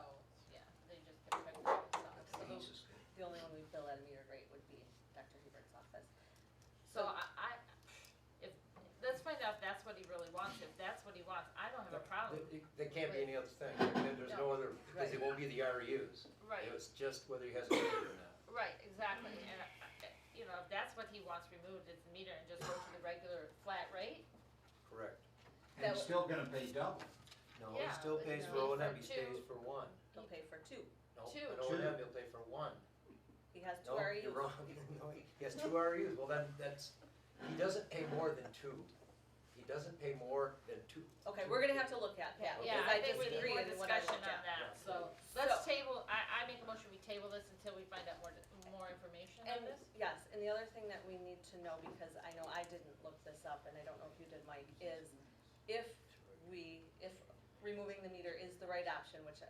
yeah, they just keep track of themselves. So he's just good. The only one we bill at a metered rate would be Dr. Hebert's office. So let's find out if that's what he really wants. If that's what he wants, I don't have a problem. There can't be any other thing, there's no other, because it won't be the REUs. Right. It's just whether he has a meter or not. Right, exactly, and, you know, if that's what he wants removed, it's the meter, and just go to the regular flat rate? Correct. And he's still gonna pay double. No, Yeah, he still but pays no. for O&M, For he two. pays for one. He'll pay for two. No, Two. an O&M, he'll pay for one. He has two No, RUs. you're wrong. No, he has two RUs. Well, then, he doesn't pay more than two. He doesn't pay more than two. Okay, we're gonna have to look at that, Yeah, because I I think we need disagree more in what I discussion looked on at. that, so, So- let's table, I make a motion, we table this until we find out more information on And, this. yes, and the other thing that we need to know, because I know I didn't look this up, and I don't know if you did, Mike, is if removing the meter is the right option, which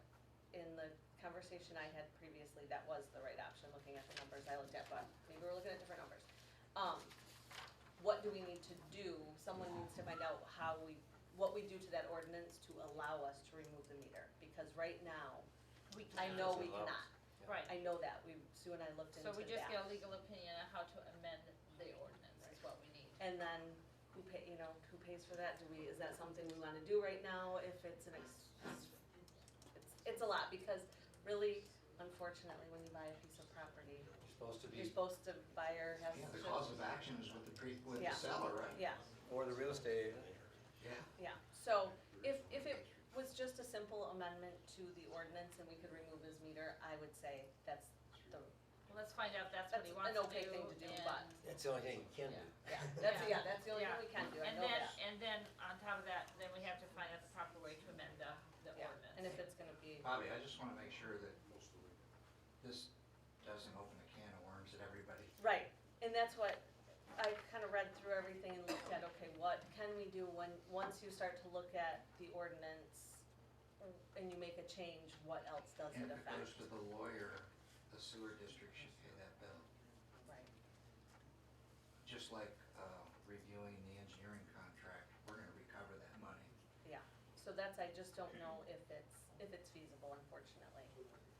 in the conversation I had previously, that was the right option, looking at the numbers I looked at, but maybe we're looking at different numbers. What do we need to do? Someone needs to find out what we do to that ordinance to allow us to remove the meter, because right now, We I can- know It's we allowed. cannot. Right, I know that, Sue and I looked into so that. we just get a legal opinion on how to amend the ordinance, is what we need. And then who pays for that? Is that something we wanna do right now if it's it's a lot because really, unfortunately, when you buy a piece of property, You're supposed to be, buyer has Yeah, to. the cause of action is with the Yeah. seller, right? Yeah, or the real estate agent. Yeah. yeah, so if it was just a simple amendment to the ordinance and we could remove his meter, I would say that's the, Well, let's find out if that's what he wants an to do. okay thing to do, and- but, That's the only thing you can do. yeah, that's the only Yeah. thing we can do, I And know then, that. and then on top of that, then we have to find out the proper way to amend the Yeah, ordinance. and if it's gonna be, Bobby, I just wanna make sure that this doesn't open a can of worms that everybody, right, and that's what, I kinda read through everything and looked at, okay, what can we do once you start to look at the ordinance and you make a change, what else does and it if it affect? goes to the lawyer, the sewer district should pay that bill. Right, Just like, reviewing the engineering contract, we're gonna recover that money. yeah, so that's, I just don't know if it's feasible, unfortunately.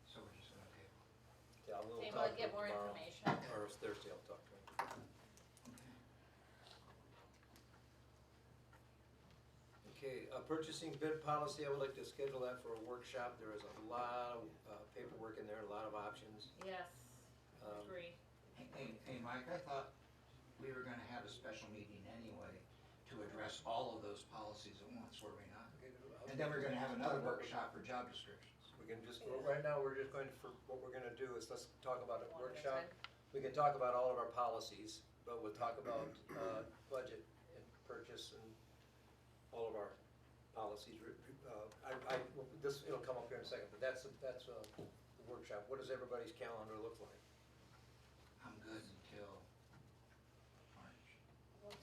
So we're just gonna table. Yeah, we'll Table talk and to get him more tomorrow. information. Or it's Thursday, I'll talk to him. Okay, purchasing bid policy, I would like to schedule that for a workshop. There is a lot of paperwork in there, a lot of options. Yes, Um, agree. Hey, Mike, I thought we were gonna have a special meeting anyway to address all of those policies at once, were we not? And then we're gonna have another workshop for job descriptions. We can just, right now, we're just going to, what we're gonna do is let's talk about a One at a workshop. time. We can talk about all of our policies, but we'll talk about budget and purchase and all of our policies. It'll come up here in a second, but that's the workshop. What does everybody's calendar look like? I'm good until March. What,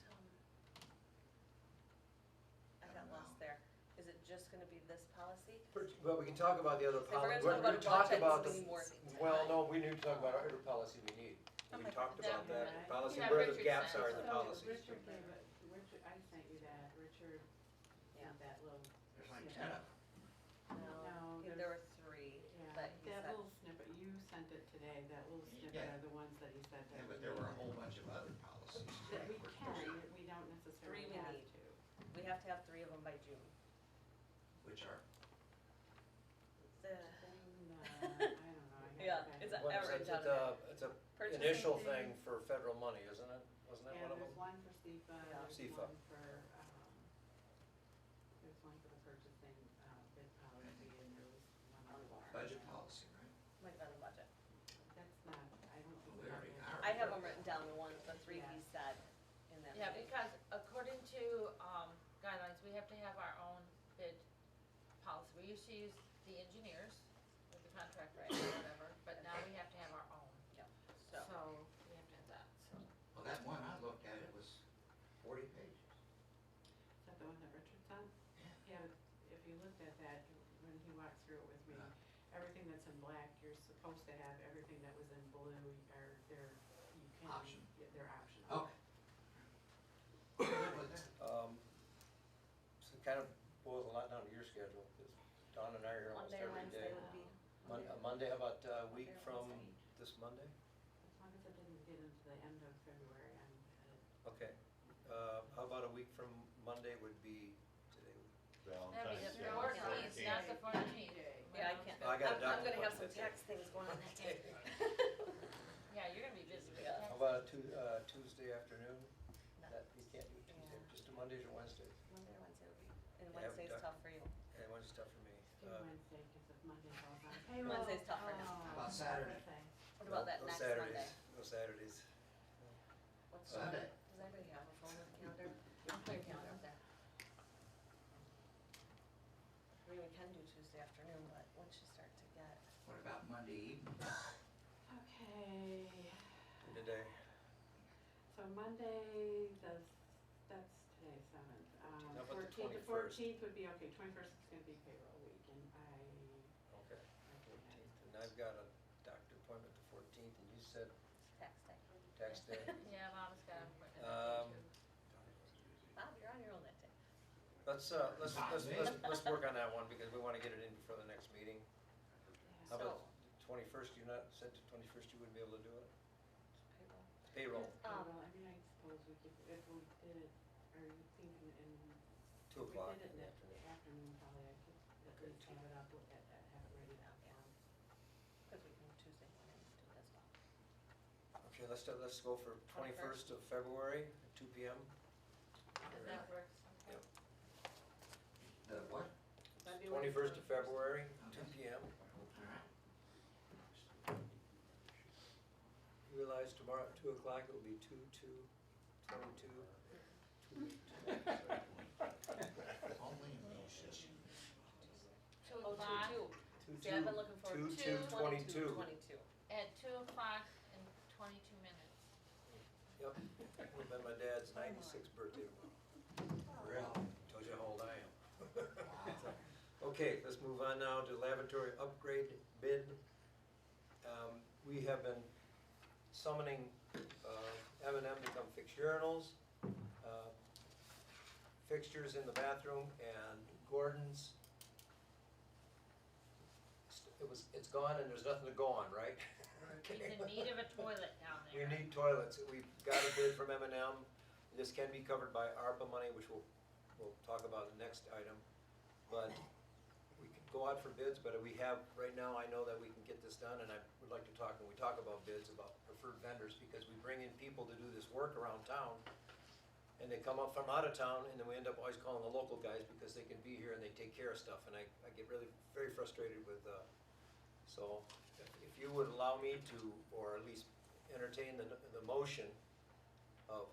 I got lost there. Is it just gonna be this policy? Well, we can talk about the other If we're policies. gonna talk about a budget, we need more Well, time. no, we need to talk about every policy we need. We Okay. talked about that, Yeah. policy, Yeah, where the Richard gaps sent are in the So policies. Richard gave it, I sent you that, Richard, Yeah. that little. There's like snippet. 10 of them. No, Yeah, there's- there were three, Yeah, but he that said, little snippet, you sent it today, that little snippet Yeah. are the ones that he said that. Yeah, but there were a whole bunch of other policies. That we We're can, supposed to- we don't necessarily we have need. to. we have to have 3 of them by June. Which are, The I don't know, I have to Yeah, back it's up. a- Average out of It's a purchasing initial thing. thing for federal money, isn't it? Wasn't that Yeah, one of there's them? one for SEPA, Yeah. there's SEPA. one for, there's one for the purchasing, bid policy, and there was one other. budget policy, right? might be on the budget. That's not, I don't think. We we already have are. I have them written down, the 3 he Yeah. said in that Yeah, meeting. because according to, guidelines, we have to have our own bid policy. We used to use the engineers with the contract rate or whatever, but now we have to have our own. Yep, So, so, we have to have that, so. Well, that one I looked at, it was 40 pages. Is that the one that Richard sent? Yeah. Yeah, but if you looked at that, when he walked through it with me, Uh. everything that's in black, you're supposed to have, everything that was in blue, are, you can. Option. Yeah, they're optional. Okay. Good with that. So it kind of boils a lot down to your schedule, because Dawn and I are here almost Monday, every Wednesday day. would be, Monday, how about a week Monday or from Wednesday. this Monday? As long as it didn't get into the end of February, I'm good. Okay. How about a week from Monday would be today? That'd be Valentine's the Day, 14th, not the 14th. yeah, I can't, I got a I'm gonna doctor's have some appointment that tax things going on that day. Yeah, you're gonna be busy with Yeah. that. How about a Tuesday afternoon? No. That, you can't do Tuesday, Yeah. just do Mondays or Wednesdays? Monday or Wednesday would be, and Yeah, Wednesday's doc- tough for you. Yeah, Wednesday's tough for me. Do Wednesday, cause if Monday falls on payroll. Wednesday's tough for him. oh, How about Saturday? okay. What about that No next Saturdays, Monday? no Saturdays. What's Sunday. Does anybody have a phone with a calendar? Put your calendar up there. I mean, we can do Tuesday afternoon, but once you start to get, What about Monday evening? Okay, Today, so Monday, that's today, 7th. How about the 14th, the 21st? 14th would be, okay, 21st is gonna be payroll week, and okay, 14th, and I've got a doctor appointment the 14th, and you said tax day. tax day. Yeah, Mom's got an appointment that Um, day too. Bob, you're on your own that day. Let's work on that one, because we wanna get it in before the next meeting. How So, about 21st, you not, said the 21st you wouldn't be able to do it? Payroll. Payroll, Well, I mean, I suppose we could, if we did it, are you thinking in? 2 o'clock. If we did it in the afternoon, probably I could at least have it up, have it ready up. Because we can Tuesday morning do it as well. Okay, let's go for 21st of February, at 2 PM. Does that work? Okay. Yep. The what? February 21st of February, 2 Okay. PM. Alright. You realize tomorrow at 2 o'clock, it will be 2/2/22. Only a musician. 2 Oh, o'clock, 2/2. See, I've been looking for 2/2/22. 22. at 2 o'clock and 22 minutes. Yep, it'll be my dad's 96th birthday tomorrow. Really? Tells you how old I am. Okay, let's move on now to lavatory upgrade bid. We have been summoning M&M to come fix urinals, fixtures in the bathroom, and Gordon's. It's gone and there's nothing to go on, right? He's in need of a toilet down We there. need toilets. We've got a bid from M&M. This can be covered by ARPA money, which we'll talk about in the next item. But we could go out for bids, but we have, right now, I know that we can get this done, and I would like to talk, when we talk about bids, about preferred vendors, because we bring in people to do this work around town, and they come up from out of town, and then we end up always calling the local guys, because they can be here and they take care of stuff, and I get really, very frustrated with, so if you would allow me to, or at least entertain the motion of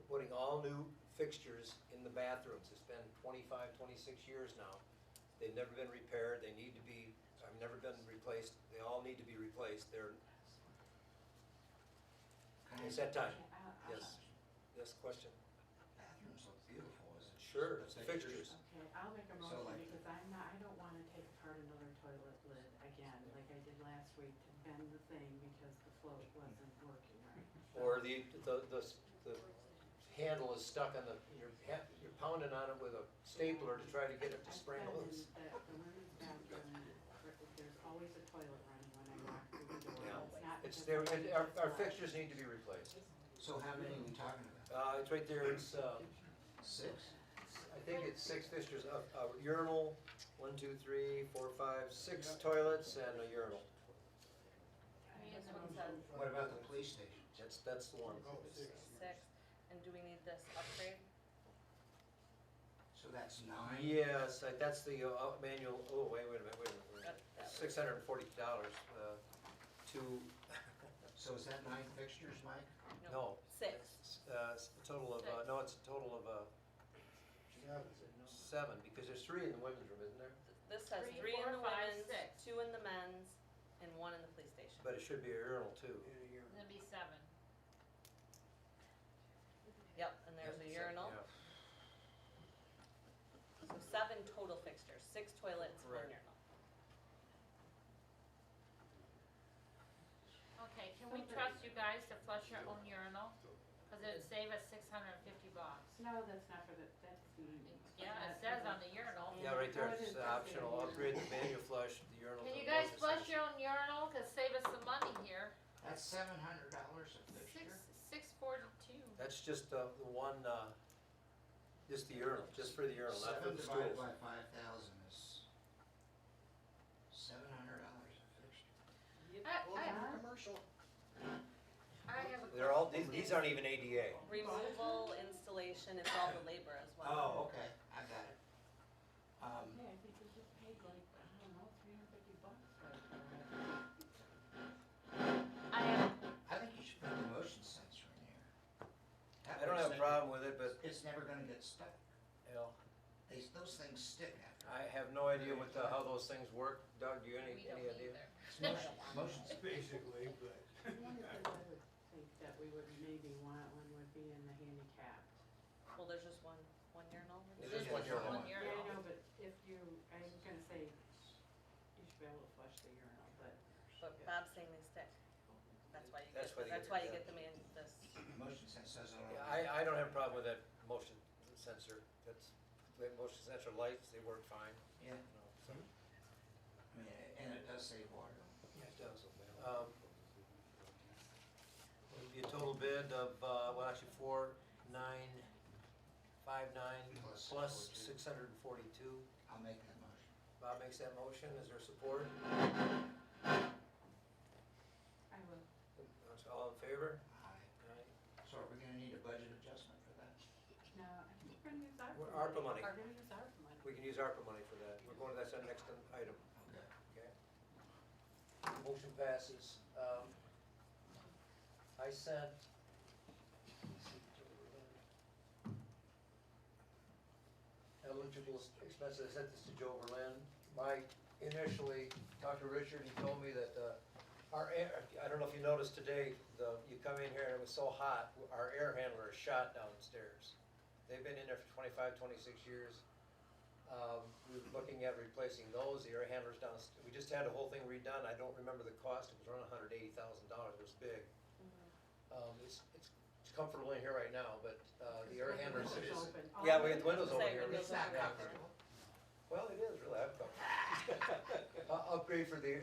putting all new fixtures in the bathrooms. It's been 25, 26 years now. They've never been repaired, they need to be, I've never been replaced, they all need to be replaced. It's that time. Yes, yes, question? Bathrooms look beautiful, is it? Sure, it's the fixtures. Okay, I'll make a So, motion like- because I don't wanna take apart another toilet lid again, like I did last week to bend the thing because the float wasn't working right. Or the handle is stuck on you're pounding on it with a stapler to try to get it to spring loose. The women's bathroom, there's always a toilet running when I walk through the door. Yeah. It's It's not there, because our fixtures need to be replaced. So how many are we talking about? It's right there, it's, 6? I think it's 6 fixtures, a urinal, 1, 2, 3, 4, 5, 6 toilets and a urinal. This one says What about the police station? That's the one. 6. And do we need this upgrade? So that's 9? Yes, that's the manual, oh, wait a minute. That was- $640, to, So is that 9 fixtures, Mike? no. 6. It's a total of, no, it's a total of 7, because there's 3 in the women's room, isn't there? This says 3, 3 in 4, the 5, women's, 6. 2 in the men's, and 1 in the police station. But it should be a urinal too. It'll be 7. Yep, and there's a urinal. Yeah. So 7 total fixtures, 6 toilets, 1 Correct. urinal. Okay, can we trust you guys to flush your own urinal? Cause it'd save us $650. No, that's not for that's the. Yeah, it says on the urinal. Yeah, right there, Oh, it it's is, that's the optional, upgrade the manual flush, the urinal. Can to you the guys motion flush sensor. your own urinal? Cause save us some money here. That's $700 a fixture? 642. That's just the one, just the urinal, just for the urinal, not for 7 the divided schools. by 5,000 is $700 a fixture. I have a They're all, these aren't even ADA. Removal, installation, it's all the labor as well. Oh, okay, I got it. Yeah, I think we just paid like, I don't know, $350 for it. I think you should put the motion sensor in here. That I don't way have a it's problem with it, but, It's never gonna get stuck. you know, Those things stick after. I have no idea how those things work. Doug, do you We don't any idea? either. It's motion sensor. Basically, but. One of the things I would think that we would maybe want one would be in the handicapped. Well, there's just one urinal. There's There's one just urinal. one Yeah, I urinal. know, but if you, I was gonna say, you should be able to flush the urinal, but. But Bob's saying they stick. That's why you That's get, why they that's get- why you yeah. get them in this. Motion sensor says it on. Yeah, I don't have a problem with that motion sensor. The motion sensor lights, they work fine. Yeah, You know, so, I mean, and it does save water. yeah, it does. It'll be a total bid of, well, actually 4,959 plus 642. I'll make that motion. Bob makes that motion, is there support? I will. All in favor? Aye. Aye. So are we gonna need a budget adjustment for that? No, I think we're gonna use ARPA We're money. ARPA money. We're gonna use ARPA money. We can use ARPA money for that. We're going to, that's our next item, Okay. okay? Motion passes. I sent, eligible expenses, I sent this to Joe Berlin. Initially talked to Richard, he told me that, our air, I don't know if you noticed today, you come in here and it was so hot, our air handler is shot downstairs. They've been in there for 25, 26 years. We were looking at replacing those, the air handlers downstairs. We just had the whole thing redone. I don't remember the cost. It was around $180,000. It was big. It's comfortable in here right now, but the air handlers. Windows open. Yeah, we had the windows over Say here. windows It's not open. comfortable. Well, it is really, I'm comfortable. Upgrade for the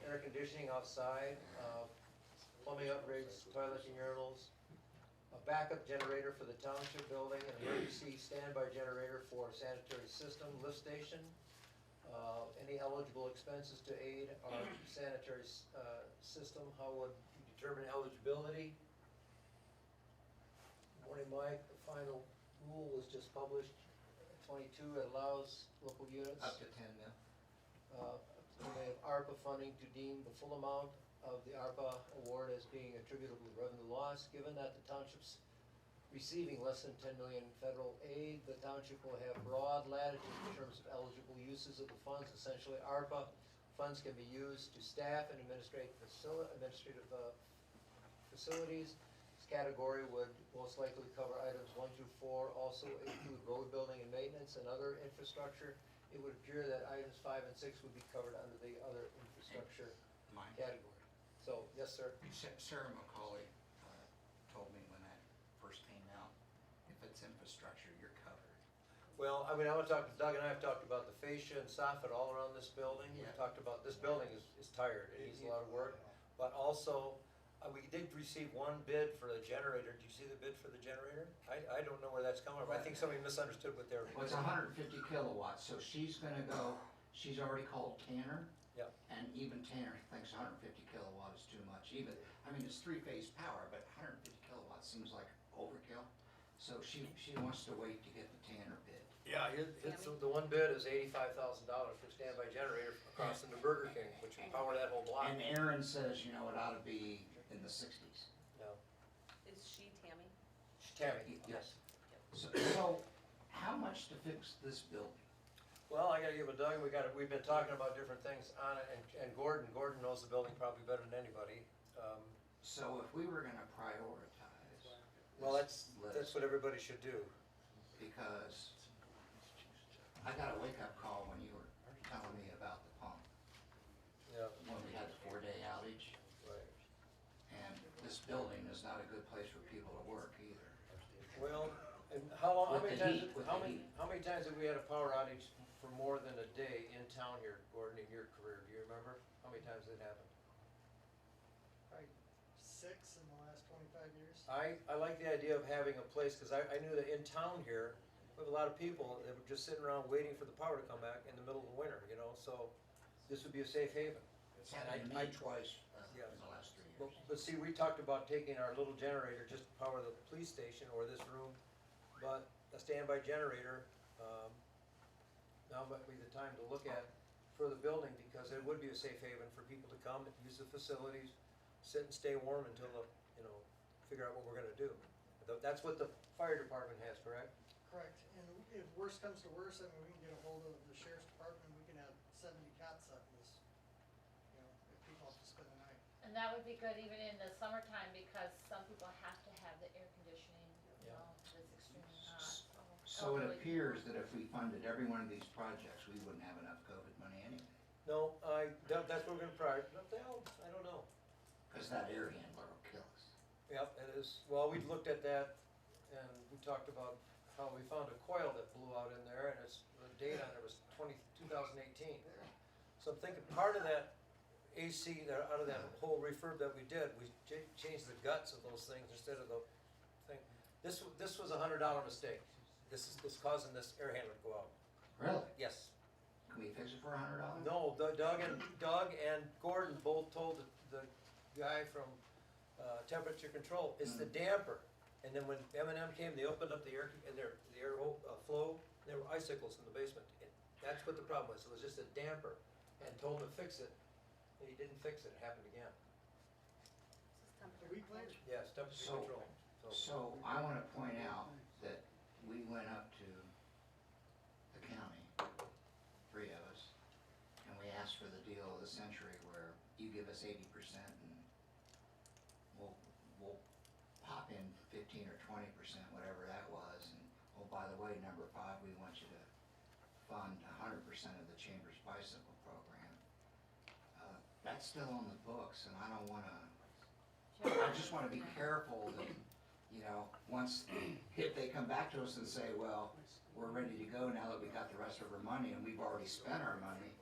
air conditioning outside, plumbing upgrades, toilets and urinals, a backup generator for the township building, an emergency standby generator for sanitary system, lift station, any eligible expenses to aid our sanitary system, how would you determine eligibility? Morning, Mike, the final rule was just published, 22, it allows local units. Up to 10 mil. We have ARPA funding to deem the full amount of the ARPA award as being attributable to revenue loss. Given that the township's receiving less than 10 million federal aid, the township will have broad latitude in terms of eligible uses of the funds. Essentially, ARPA funds can be used to staff and administrative facilities. This category would most likely cover items 1 through 4, also include road building and maintenance and other infrastructure. It would appear that items 5 and 6 would be covered under the other infrastructure Mine. category. So, yes, sir. Sarah McCauley told me when that first came out, if it's infrastructure, you're covered. Well, I mean, I want to talk, Doug and I have talked about the fascia and soffit all around this building. We've Yeah. talked about, this building is tired, it needs a lot of work. But also, we did receive one bid for the generator. Did you see the bid for the generator? I don't know where that's coming from. I think somebody misunderstood what they were. Well, it's 150 kilowatts, so she's gonna go, she's already called Tanner. Yep. And even Tanner thinks 150 kilowatt is too much. Even, I mean, it's 3-phase power, but 150 kilowatts seems like overkill. So she wants to wait to get the Tanner bid. Yeah, the one bid is $85,000 for a standby generator across from the Burger King, which would power that whole block. And Aaron says, you know, it ought to be in the 60s. No. Is she Tammy? Tammy. Yes. So how much to fix this building? Well, I gotta give it Doug, we've been talking about different things on it, and Gordon knows the building probably better than anybody. So if we were gonna prioritize Well, this that's list, what everybody should do. because I got a wake-up call when you were telling me about the pump, Yeah. when we had the 4-day outage. Right. And this building is not a good place for people to work either. Well, and how With many the times, heat, with how the many, heat. how many times have we had a power outage for more than a day in town here, Gordon, in your career? Do you remember? How many times it happened? Probably 6 in the last 25 years. I like the idea of having a place, cause I knew that in town here, we have a lot of people that were just sitting around waiting for the power to come back in the middle of the winter, you know, so this would be a safe haven. It's happened to me twice Yeah. in the last 3 years. But see, we talked about taking our little generator just to power the police station or this room, but a standby generator, now might be the time to look at for the building, because it would be a safe haven for people to come, use the facilities, sit and stay warm until the, you know, figure out what we're gonna do. That's what the fire department has, correct? Correct. And if worse comes to worse, I mean, we can get a hold of the sheriff's department, we can have 70 cots up in this, you know, if people have to spend the night. And that would be good even in the summertime, because some people have to have the air conditioning, you Yeah. know, it's extremely hot, so. So it elderly appears people- that if we funded every one of these projects, we wouldn't have enough COVID money anyway. No, that's what we're gonna prior, well, I don't know. Because that air handler will kill us. Yep, it is. Well, we looked at that, and we talked about how we found a coil that blew out in there, and the date on it was 2018. So I'm thinking part of that AC, out of that whole refurb that we did, we changed the guts of those things instead of the thing. This was $100 mistake. This is causing this air handler to go out. Really? Yes. Can we fix it for $100? No, Doug and Gordon both told the guy from temperature control, it's the damper. And then when M&M came, they opened up the air flow, there were icicles in the basement. That's what the problem was, it was just a damper, and told him to fix it, and he didn't fix it, it happened again. Yes, temperature So- control. So I want to point out that we went up to the county, three of us, and we asked for the deal of the century where you give us 80% and we'll pop in 15 or 20%, whatever that was. And oh, by the way, number 5, we want you to fund 100% of the Chamber's bicycle program. That's still on the books, and I don't want to. I just want to be careful that, you know, once, if they come back to us and say, well, we're ready to go now that we got the rest of our money and we've already spent our money,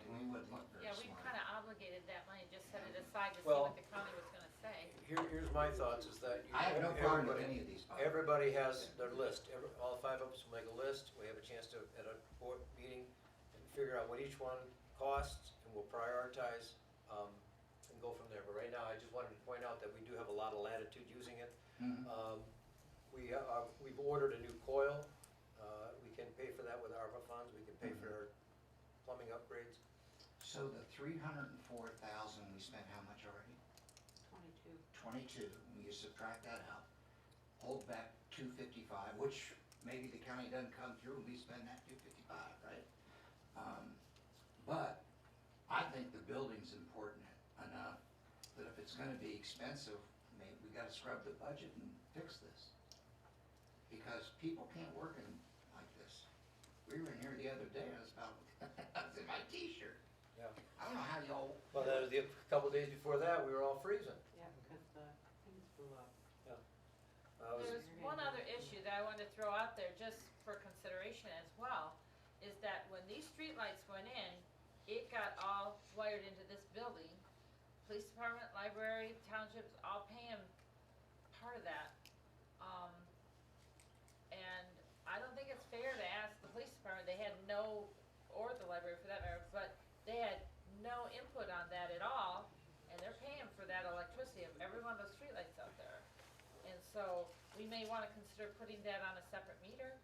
we wouldn't look very Yeah, we smart. kinda obligated that money, just set it aside to see Well- what the county was gonna say. Here's my thoughts, is that I have no problem with everybody- any of these. Bob. Everybody has their list, all 5 of us will make a list, we have a chance to, at a board meeting, and figure out what each one costs, and we'll prioritize, and go from there. But right now, I just wanted to point out that we do have a lot of latitude using it. Mhm. We've ordered a new coil, we can pay for that with ARPA funds, we can pay for our plumbing upgrades. So the 304,000, we spent how much already? 22. 22, when you subtract that out, hold back 255, which maybe the county doesn't come through and we spend that 255, right? But I think the building's important enough that if it's gonna be expensive, maybe we gotta scrub the budget and fix this. Because people can't work in like this. We were in here the other day, I was about, I was in my t-shirt. Yeah. I don't know how y'all. But a couple days before that, we were all freezing. Yeah, because the things blew up. There's one other issue that I wanted to throw out there, just for consideration as well, is that when these streetlights went in, it got all wired into this building. Police department, library, townships, all paying part of that. And I don't think it's fair to ask the police department, they had no, or the library for that matter, but they had no input on that at all, and they're paying for that electricity of every one of those streetlights out there. And so, we may wanna consider putting that on a separate meter.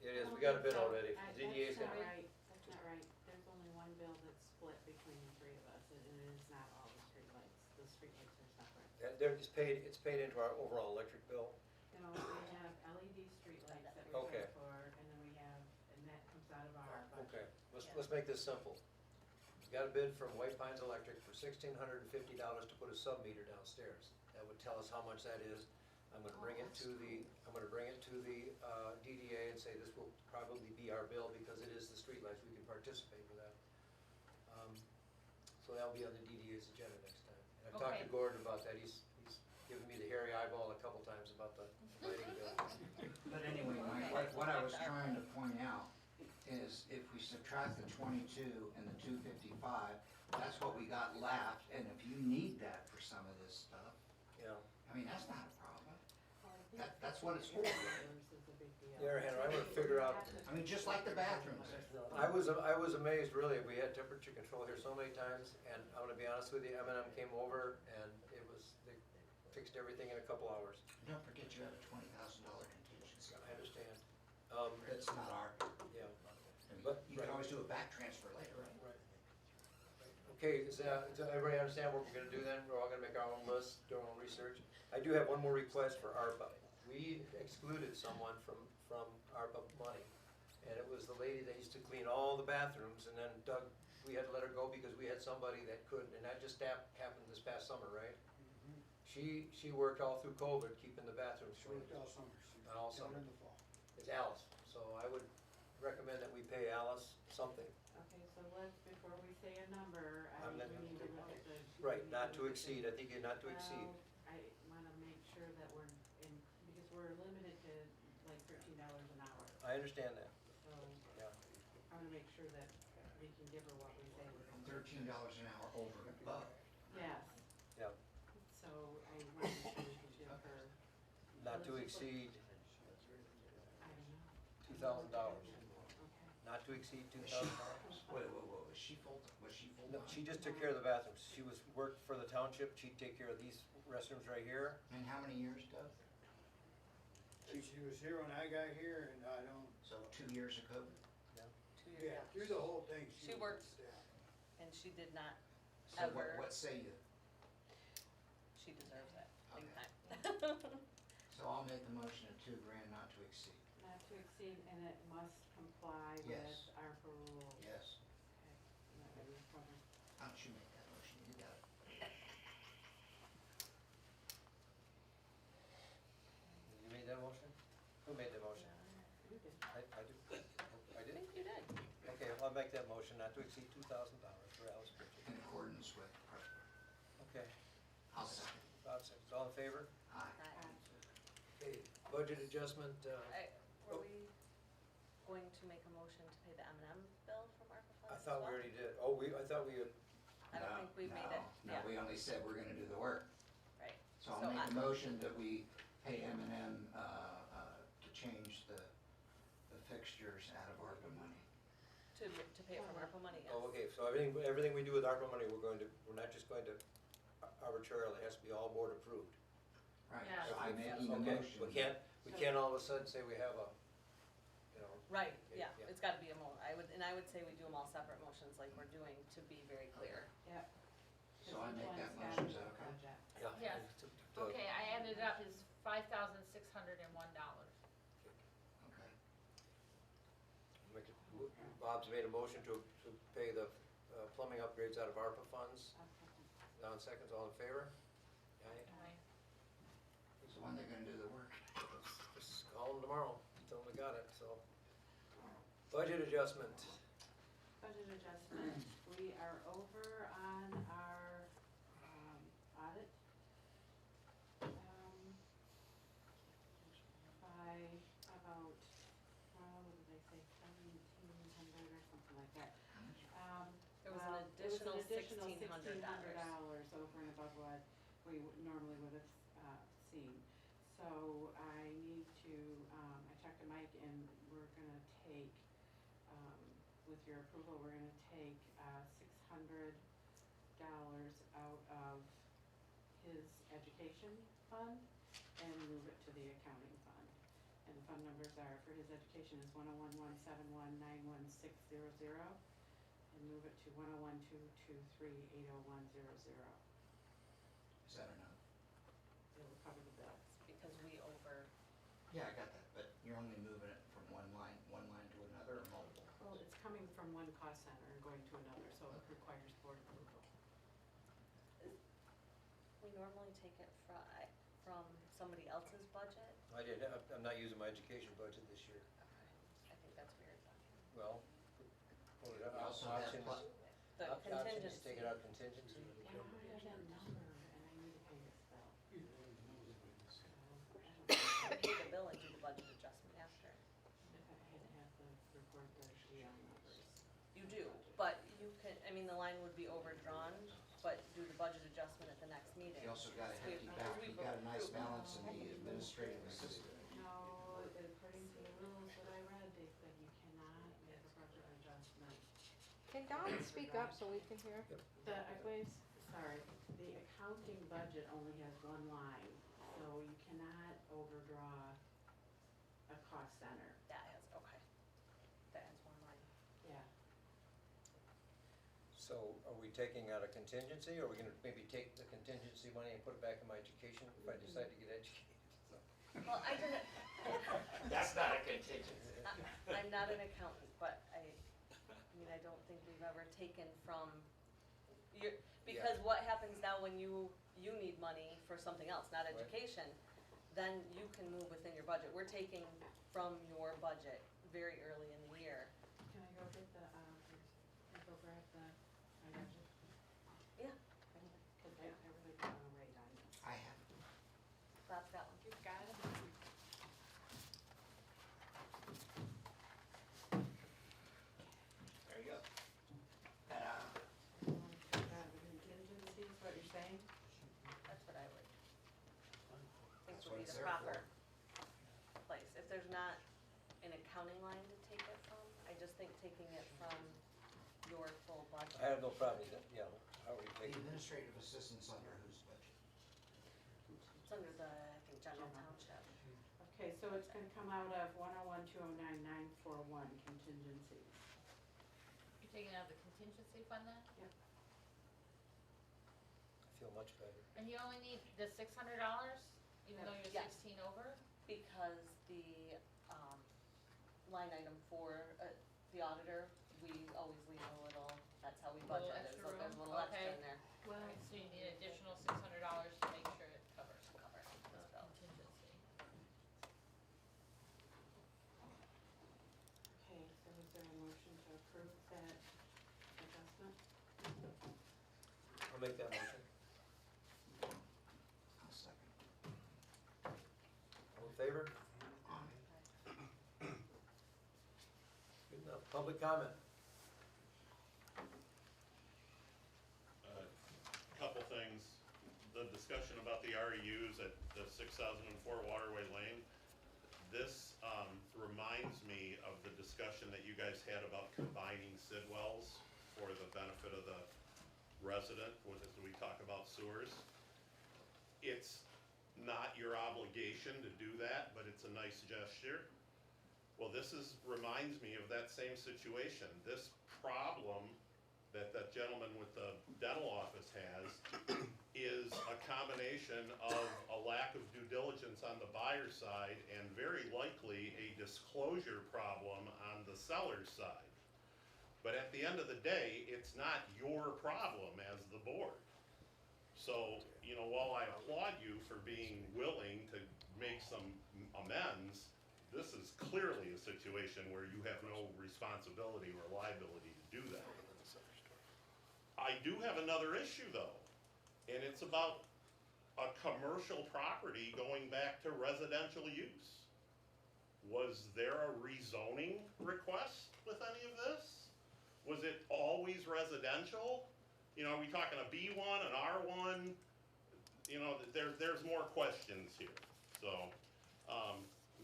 It is, we got a bid already, That's ZDA's not gonna, right, that's not right. There's only one bill that's split between the 3 of us, and it is not all the streetlights. The streetlights are separate. it's paid into our overall electric bill. You know, we have LED streetlights that we Okay. pay for, and then we have, and that comes out of our budget. Okay, let's make this simple. We got a bid from White Pines Electric for $1,650 to put a sub-meter downstairs. That would tell us how much that is. I'm gonna bring it to the DDA and say this will probably be our bill because it is the streetlights, we can participate with that. So that'll be on the DDA's agenda next time. And I've talked to Okay. Gordon about that, he's given me the hairy eyeball a couple times about the lighting bill. But anyway, what I was trying to point out is if we subtract the 22 and the 255, that's what we got left, and if you need that for some of this stuff, Yeah, I mean, that's not a problem. Well, I think That's what it's for. Yours is a big deal. the air handler, I wanna figure out, I mean, just like the bathrooms. I was amazed, really, we had temperature control here so many times, and I'm gonna be honest with you, M&M came over, and they fixed everything in a couple hours. Don't forget you have a $20,000 contingency. I understand. That's not our, Yeah. I mean, But- you can always do a back transfer later, right? Right. Okay, does everybody understand what we're gonna do then? We're all gonna make our own lists, do our own research. I do have one more request for ARPA. We excluded someone from ARPA money, and it was the lady that used to clean all the bathrooms, and then Doug, we had to let her go because we had somebody that couldn't, and that just happened this past summer, right? She worked all through COVID, keeping the bathrooms She clean. worked all summer. All Down summer. in the fall. It's Alice, so I would recommend that we pay Alice something. Okay, so before we say a number, I'm we not- need to look at the. Right, we need not to look at exceed, I think not to exceed. Well, I wanna make sure that we're in, because we're limited to like $13 an hour, I understand that, so yeah. I wanna make sure that we can give her what we say we're gonna do. $13 an hour over and above. Yes, Yep, so I wanted to give her, not to exceed I don't know, $2,000. okay. Not to exceed $2,000. Wait, was she full-time? No, she just took care of the bathrooms. She worked for the township. She'd take care of these restrooms right here. And how many years, Doug? She was here when I got here, and I don't, So 2 years of COVID? 2 years, yeah, through the whole thing, She she was worked- on staff. and she did not, So Ever. what say you? she deserves it, big Okay. time. So I'll make the motion at $2 grand not to exceed. Not to exceed, and it must comply with Yes. ARPA rules. Yes. Okay, I'm not ready for it. Why don't you make that motion? You got it. You made that motion? Who made the motion? You did. I do. I I did? think you did. Okay, I'll make that motion not to exceed $2,000 for Alice Pritchard. In accordance with, Okay, I'll second. Bob seconds. All in favor? Aye. Okay, budget adjustment, Were we going to make a motion to pay the M&M bill from ARPA funds I as thought we well? already did. Oh, I thought we had, I don't think we made it, No, yeah, we only said we're gonna do the work. right. So I'll make a motion that we pay M&M to change the fixtures out of ARPA money. To pay it from ARPA money, yes. oh, okay, so everything we do with ARPA money, we're not just going to arbitrarily, it has to be all board approved. Right, Yeah. so I'm making a Okay, motion. we can't all of a sudden say we have a, you know, Right, Okay, yeah, yeah. it's gotta be a I would say we do them all separate motions like we're doing to be very clear. Yep. So I make that Because motion, each is that one's got okay? a budget. yeah. Yes. Okay, I added it up, it's $5,601. Okay. Bob's made a motion to pay the plumbing upgrades out of ARPA funds. I'll second. Don seconds, all in favor? Aye. So when they're gonna do the work? Just call them tomorrow, tell them we got it, so. Budget adjustment. Budget adjustment, we are over on our, audit. By about, what did they say, 1,700 or something like that. There was Well, an additional $1,600 $1,600. over and above what we normally would have seen. So I need to, I talked to Mike and we're gonna take, with your approval, we're gonna take $600 out of his education fund and move it to the accounting fund. And the fund numbers are, for his education is 101-171-91600, and move it to 101-223-80100. Is that enough? It'll cover the bills. Because we over, Yeah, I got that, but you're only moving it from one line to another or multiple? Well, it's coming from one cost center and going to another, so it requires board approval. we normally take it from somebody else's budget. I'm not using my education budget this year. I think that's weird. Well, what You also have options, The options, contingency. take it out contingency. And I have that number, and I need to pay this bill. Pay the bill and do the budget adjustment after. If I had to have the report the GL numbers. You do, but you can, I mean, the line would be overdrawn, but do the budget adjustment at the next meeting. You also got a hefty Because back, we've you got a nice approved- balance in the administrative assistant. No, according to the rules that I read, they said you cannot make a budget adjustment. Can Don speak up so we can hear? The, sorry, the accounting budget only has one line, so you cannot overdraw a cost center. That has, okay. That has one line. Yeah. So are we taking out a contingency, or are we gonna maybe take the contingency money and put it back in my education if I decide to get educated? Well, I didn't, That's not a contingency. I'm not an accountant, but I mean, I don't think we've ever taken from because what happens now when you need money for something else, not Right. education, then you can move within your budget. We're taking from your budget very early in the year. Can I go get the, can I go grab the, my budget? Yeah, Cause I really don't wanna wait on this. I have. Bob's got one. You've got it? There you go. the it's there proper for. place. If there's not an accounting line to take it from, I just think taking it from your full budget. I have no problem with it, yeah, how are you The taking? administrative assistant's under whose budget? It's under the, I think, general township. Okay, so it's gonna come out of 101-209-941 contingencies. You're taking out the contingency fund then? I feel much better. And you only need the $600, even though you're Yes. 16 over? Because the, line item for, the auditor, we always leave a little, that's how we Little budget it, extra so there's a room? little extra Okay. in there. Well, Alright, so you need additional $600 to make sure it covers Cover the this bill. contingency. okay, so is there a motion to approve that adjustment? I'll make that motion. I'll second. All in favor? Good enough. Public comment? Couple things, the discussion about the REUs at the 6004 Waterway Lane, this reminds me of the discussion that you guys had about combining sidwells for the benefit of the resident, as we talk about sewers. It's not your obligation to do that, but it's a nice gesture. Well, reminds me of that same situation. This problem that that gentleman with the dental office has is a combination of a lack of due diligence on the buyer's side and very likely a disclosure problem on the seller's side. But at the end of the day, it's not your problem as the board. So, while I applaud you for being willing to make some amends, this is clearly a situation where you have no responsibility or liability to do that. I do have another issue though, and it's about a commercial property going back to residential use. Was there a rezoning request with any of this? Was it always residential? Are we talking a B1, an R1? There's more questions here. So,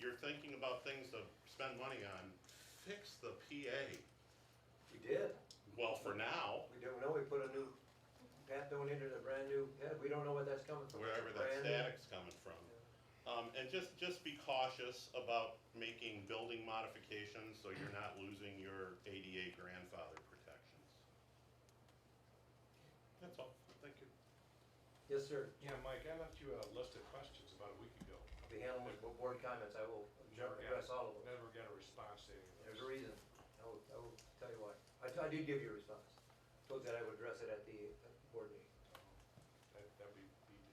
you're thinking about things to spend money on, fix the PA. We did. Well, for now, We don't know, we put a new, Pat donated a brand new head, we don't know where that's coming from. wherever that Brand new. static's coming from. And just be cautious about making building modifications so you're not losing your ADA grandfather protections. That's all, thank you. Yes, sir. Yeah, Mike, I left you a list of questions about a week ago. I'll be handling board comments, I will address all of them. Never got a response to any of There's those. a reason, I will tell you why. I did give you a response. Told you that I would address it at the board meeting. That'd be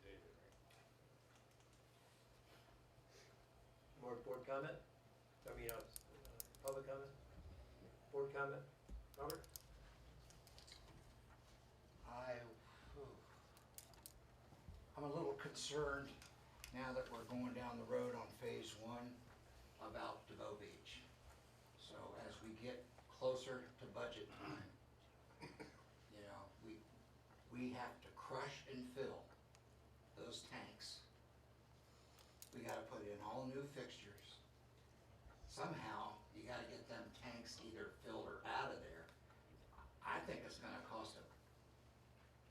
today then, right? More board comment? Public comment? Board comment? Robert? I'm a little concerned now that we're going down the road on phase 1 about DeVoe Beach. So as we get closer to budget time, we have to crush and fill those tanks. We gotta put in all new fixtures. Somehow, you gotta get them tanks either filled or out of there. I think it's gonna cost a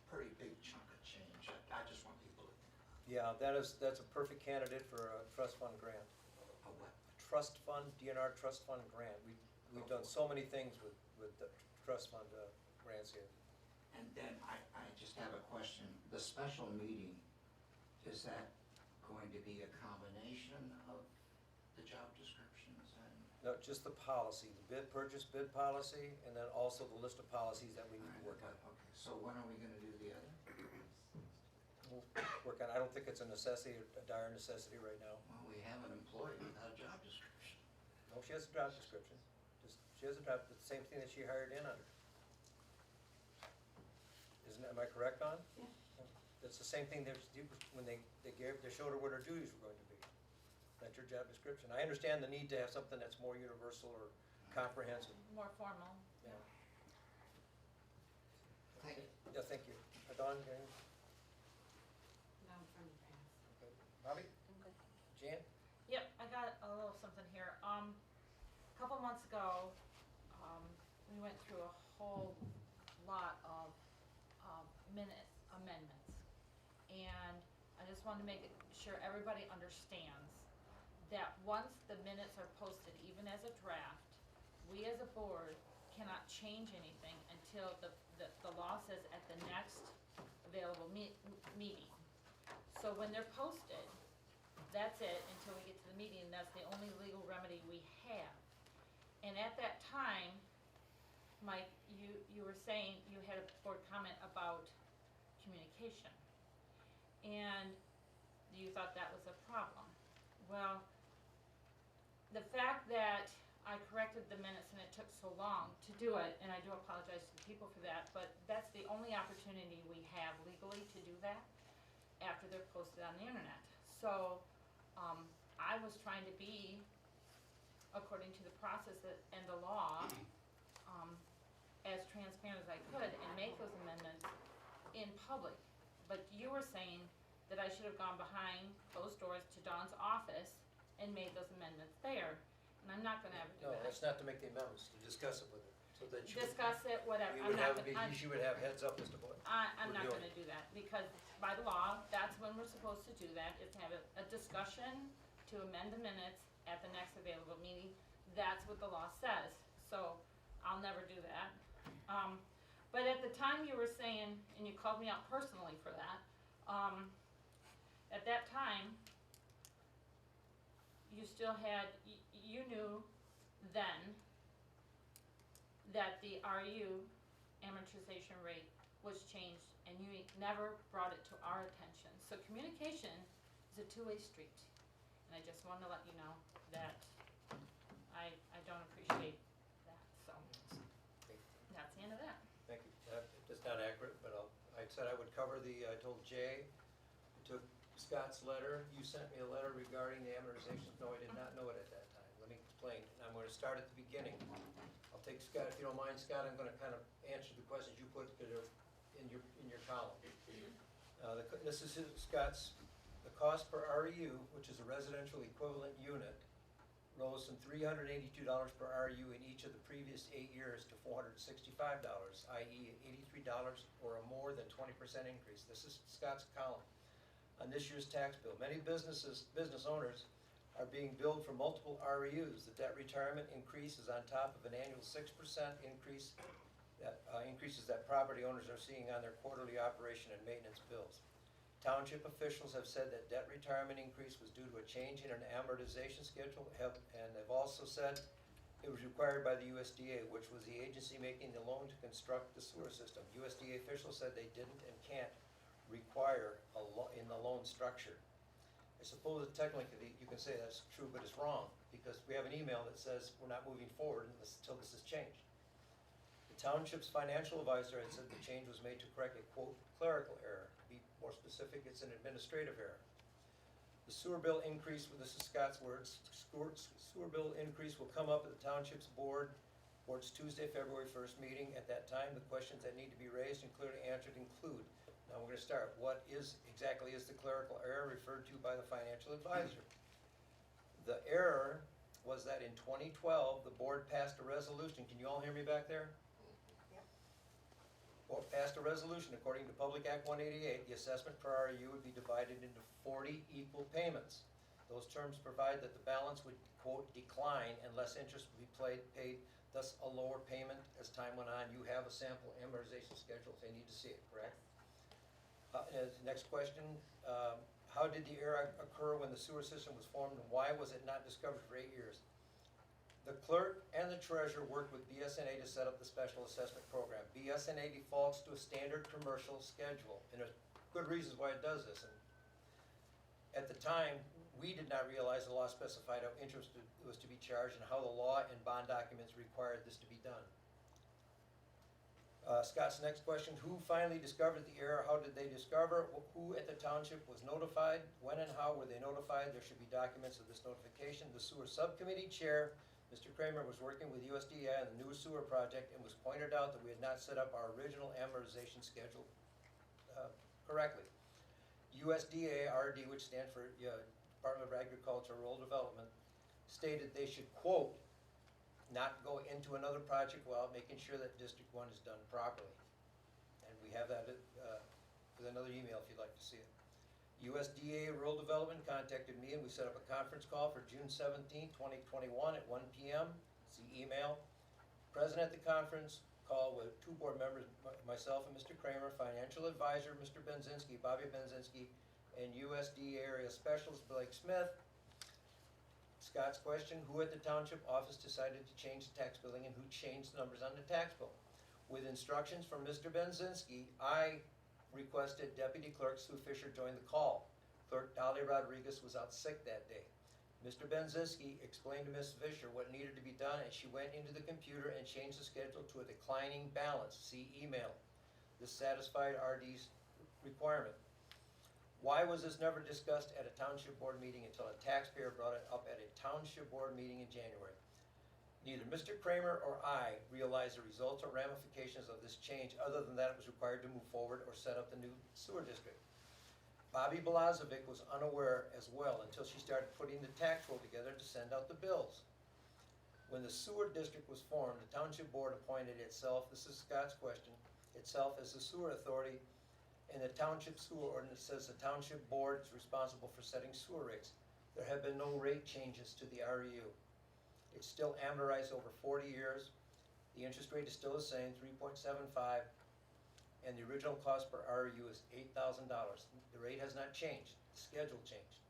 pretty big chunk of change. I just want people to think about Yeah, that's a perfect candidate for a trust fund grant. a what? Trust fund, DNR trust fund grant. We've done so many things with the trust fund grants here. And then I just have a question. The special meeting, is that going to be a combination of the job descriptions and? No, just the policy, the purchase bid policy, and then also the list of policies that we need to work on. Okay, so when are we gonna do the other? We'll work on, I don't think it's a necessity, a dire necessity right now. Well, we have an employee without a job description. No, she has a job description. She has a job, it's the same thing that she hired in under. Am I correct, Don? Yeah. It's the same thing when they showed her what her duties were going to be. That's your job description. I understand the need to have something that's more universal or comprehensive. More formal. Yeah. Thank you. Yeah, thank you. Don, No, I'm trying to pass. Bobby? I'm good. Jan? Yep, I got a little something here. A couple months ago, we went through a whole lot of, minutes, amendments. And I just wanted to make sure everybody understands that once the minutes are posted, even as a draft, we as a board cannot change anything until the law says at the next available meeting. So when they're posted, that's it until we get to the meeting, and that's the only legal remedy we have. And at that time, Mike, you were saying you had a board comment about communication. And you thought that was a problem. Well, the fact that I corrected the minutes and it took so long to do it, and I do apologize to the people for that, but that's the only opportunity we have legally to do that after they're posted on the internet. So, I was trying to be, according to the process and the law, as transparent as I could and make those amendments in public. But you were saying that I should have gone behind closed doors to Dawn's office and made those amendments there. And I'm not gonna ever do No, that. that's not to make the amendments, to discuss it with her, so that you would, Discuss it, whatever. you I'm would not have, gonna, she would have heads up as to what. I'm we're not doing. gonna do that, because by the law, that's when we're supposed to do that, is to have a discussion to amend the minutes at the next available meeting. That's what the law says, so I'll never do that. But at the time you were saying, and you called me out personally for that, at that time, you still had, you knew then that the RU amortization rate was changed, and you never brought it to our attention. So communication is a two-way street, and I just wanted to let you know that I don't appreciate that, so that's the end of that. Thank you. It's not accurate, but I said I would cover I told Jay, I took Scott's letter, you sent me a letter regarding the amortization. No, I did not know it at that time. Let me explain. And I'm gonna start at the beginning. I'll take Scott, if you don't mind, Scott, I'm gonna kind of answer the questions you put that are in your column. This is Scott's, the cost per REU, which is a residential equivalent unit, rose from $382 per RU in each of the previous 8 years to $465, i.e. $83 or a more than 20% increase. This is Scott's column. On this year's tax bill, many business owners are being billed for multiple REUs. The debt retirement increase is on top of an annual 6% increase that increases that property owners are seeing on their quarterly operation and maintenance bills. Township officials have said that debt retirement increase was due to a change in an amortization schedule, and they've also said it was required by the USDA, which was the agency making the loan to construct the sewer system. USDA officials said they didn't and can't require in the loan structure. I suppose that technically you can say that's true, but it's wrong, because we have an email that says we're not moving forward until this is changed. The township's financial advisor had said the change was made to correct a quote clerical error. To be more specific, it's an administrative error. The sewer bill increase, this is Scott's words, sewer bill increase will come up at the township's board's Tuesday, February 1st meeting. At that time, the questions that need to be raised and clearly answered include, now we're gonna start, what exactly is the clerical error referred to by the financial advisor? The error was that in 2012, the board passed a resolution, can you all hear me back there? Board passed a resolution according to Public Act 188, the assessment per RU would be divided into 40 equal payments. Those terms provide that the balance would, quote, decline unless interest would be paid, thus a lower payment as time went on. You have a sample amortization schedule if they need to see it, correct? Next question, how did the error occur when the sewer system was formed, and why was it not discovered for 8 years? The clerk and the treasurer worked with BSNA to set up the special assessment program. BSNA defaults to a standard commercial schedule, and there's good reasons why it does this. And at the time, we did not realize the law specified how interest was to be charged and how the law and bond documents required this to be done. Scott's next question, who finally discovered the error? How did they discover? Who at the township was notified? When and how were they notified? There should be documents of this notification. The sewer subcommittee chair, Mr. Kramer, was working with USDA on the new sewer project and was pointed out that we had not set up our original amortization schedule correctly. USDA RD, which stands for Department of Agriculture, Rural Development, stated they should, quote, not go into another project while making sure that District 1 is done properly. And we have that with another email if you'd like to see it. USDA Rural Development contacted me and we set up a conference call for June 17, 2021 at 1 p.m. See email. Present at the conference call with 2 board members, myself and Mr. Kramer, financial advisor, Mr. Benzinski, Bobby Benzinski, and USDA area specialist Blake Smith. Scott's question, who at the township office decided to change the tax billing and who changed the numbers on the tax bill? With instructions from Mr. Benzinski, I requested Deputy Clerk Sue Fisher join the call. Clerk Dolly Rodriguez was out sick that day. Mr. Benzinski explained to Ms. Fisher what needed to be done and she went into the computer and changed the schedule to a declining balance. See email. This satisfied RD's requirement. Why was this never discussed at a township board meeting until a taxpayer brought it up at a township board meeting in January? Neither Mr. Kramer or I realized the results or ramifications of this change other than that it was required to move forward or set up the new sewer district. Bobby Blazovic was unaware as well until she started putting the tax roll together to send out the bills. When the sewer district was formed, the township board appointed itself, this is Scott's question, itself as the sewer authority, and the township sewer ordinance says the township board is responsible for setting sewer rates. There have been no rate changes to the REU. It's still amortized over 40 years. The interest rate is still the same, 3.75, and the original cost per REU is $8,000. The rate has not changed, the schedule changed.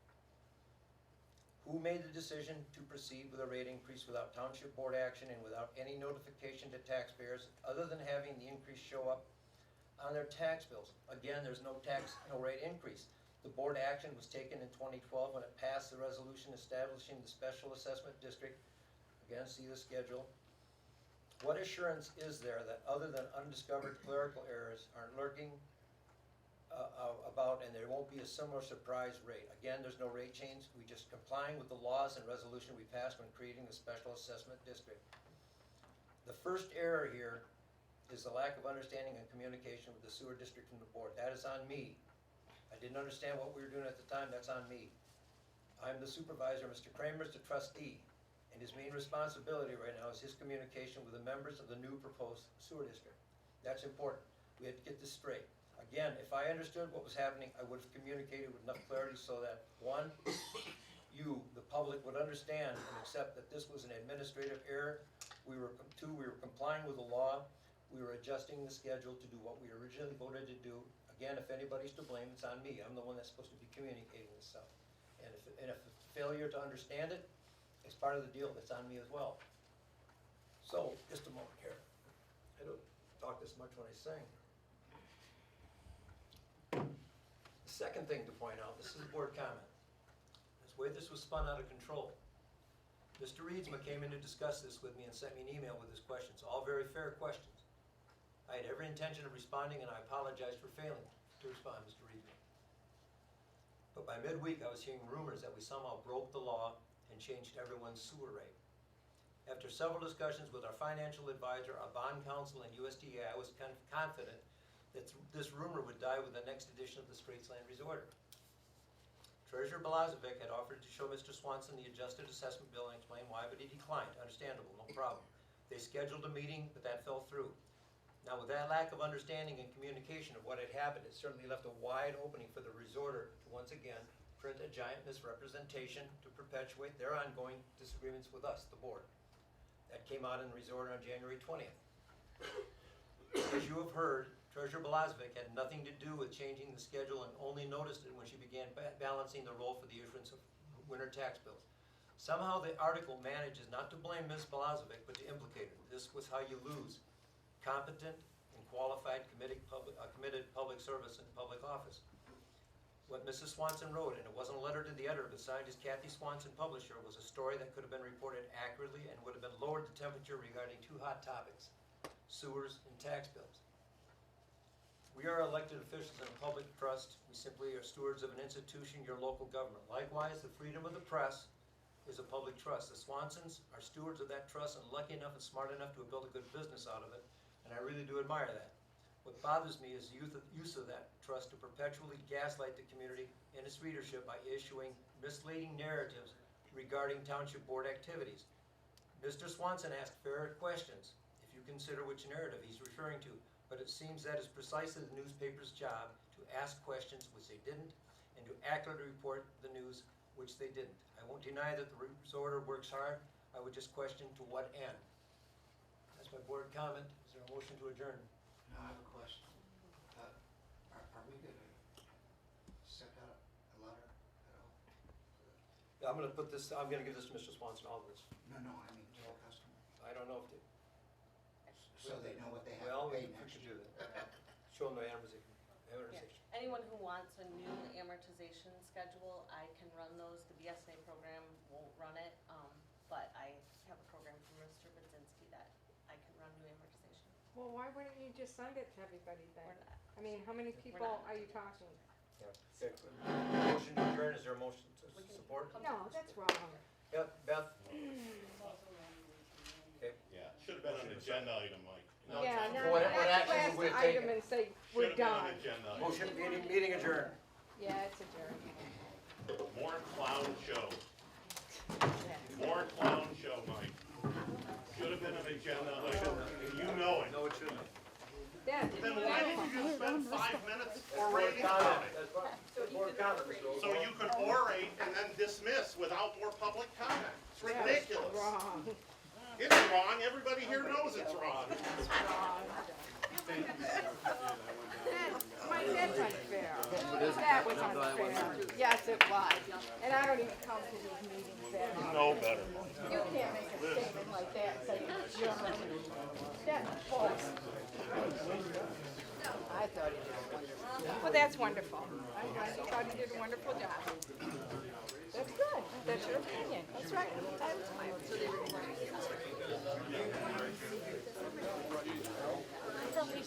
Who made the decision to proceed with a rate increase without township board action and without any notification to taxpayers other than having the increase show up on their tax bills? Again, there's no rate increase. The board action was taken in 2012 when it passed the resolution establishing the special assessment district. Again, see the schedule. What assurance is there that other than undiscovered clerical errors aren't lurking about and there won't be a similar surprise rate? Again, there's no rate change. We just complying with the laws and resolution we passed when creating the special assessment district. The first error here is the lack of understanding and communication with the sewer district and the board. That is on me. I didn't understand what we were doing at the time. That's on me. I'm the supervisor. Mr. Kramer is the trustee. And his main responsibility right now is his communication with the members of the new proposed sewer district. That's important. We had to get this straight. Again, if I understood what was happening, I would have communicated with enough clarity so that, 1, you, the public, would understand and accept that this was an administrative error. 2, we were complying with the law. We were adjusting the schedule to do what we originally voted to do. Again, if anybody's to blame, it's on me. I'm the one that's supposed to be communicating this stuff. And if it's failure to understand it, it's part of the deal. It's on me as well. So, just a moment here. I don't talk this much when I sing. The second thing to point out, this is board comment. This way this was spun out of control. Mr. Reedsma came in to discuss this with me and sent me an email with his questions, all very fair questions. I had every intention of responding and I apologize for failing to respond, Mr. Reedsma. But by midweek I was hearing rumors that we somehow broke the law and changed everyone's sewer rate. After several discussions with our financial advisor, our bond counsel, and USDA, I was confident that this rumor would die with the next edition of the Straits Land Resort. Treasurer Blazovic had offered to show Mr. Swanson the adjusted assessment bill and explain why, but he declined. Understandable, no problem. They scheduled a meeting, but that fell through. Now, with that lack of understanding and communication of what had happened, it certainly left a wide opening for the resorter to once again print a giant misrepresentation to perpetuate their ongoing disagreements with us, the board. That came out in the resorter on January 20th. As you have heard, Treasurer Blazovic had nothing to do with changing the schedule and only noticed it when she began balancing the roll for the issuance of winter tax bills. Somehow the article manages not to blame Ms. Blazovic, but to implicate her. This was how you lose competent and qualified committed public service in public office. What Mrs. Swanson wrote, and it wasn't a letter to the editor, but signed as Kathy Swanson, publisher, was a story that could have been reported accurately and would have been lowered the temperature regarding 2 hot topics, sewers and tax bills. We are elected officials in a public trust. We simply are stewards of an institution, your local government. Likewise, the freedom of the press is a public trust. The Swansons are stewards of that trust and lucky enough and smart enough to have built a good business out of it, and I really do admire that. What bothers me is the use of that trust to perpetually gaslight the community and its readership by issuing misleading narratives regarding township board activities. Mr. Swanson asked fair questions, if you consider which narrative he's referring to, but it seems that is precisely the newspaper's job to ask questions which they didn't and to accurately report the news which they didn't. I won't deny that the reporter works hard. I would just question to what end. That's my board comment. Is there a motion to adjourn? Now, I have a question. Are we gonna send out a letter at all? I'm gonna put this, I'm gonna give this to Mr. Swanson, all of this. No, I mean to the customer, I don't know if they, so they know what they have well, to we pay next could year. do that. Show them the amortization. Anyone who wants a new amortization schedule, I can run those. The BSNA program won't run it, but I have a program from Mr. Budzinski that I can run new amortization. Well, why wouldn't you just send it to everybody then? We're not. I mean, how many people not. are you talking? Yeah. Okay. Motion to adjourn, is there a motion to We can support? come No, to- that's wrong. Yep, Beth? Okay. Yeah, should have been an agenda item, Mike. No, Yeah, it's- no, what not actions the have we last taken? item and say, Should we're have been done. an agenda item. Motion, meeting adjourned. Yeah, it's adjourned. More clown show. Yeah. More clown show, Mike. Should have been an agenda item, and you know it. No, it shouldn't. Then, Then why did you just spend 5 minutes Board orating about comment. it? That's what, board comment, Mr. Ogle. So you could orate and then dismiss without more public comment. It's that's ridiculous. wrong. It's wrong, everybody here knows it's wrong. That's wrong. Mike, that's unfair. That was unfair. Yes, it was. And I don't even come to these meetings that often. No better. You can't make a statement like that and say it's adjourned. That's false. I thought he did a wonderful job. Well, that's wonderful. I thought he did a wonderful job. That's good. That's your opinion. That's right. That was my opinion. I felt like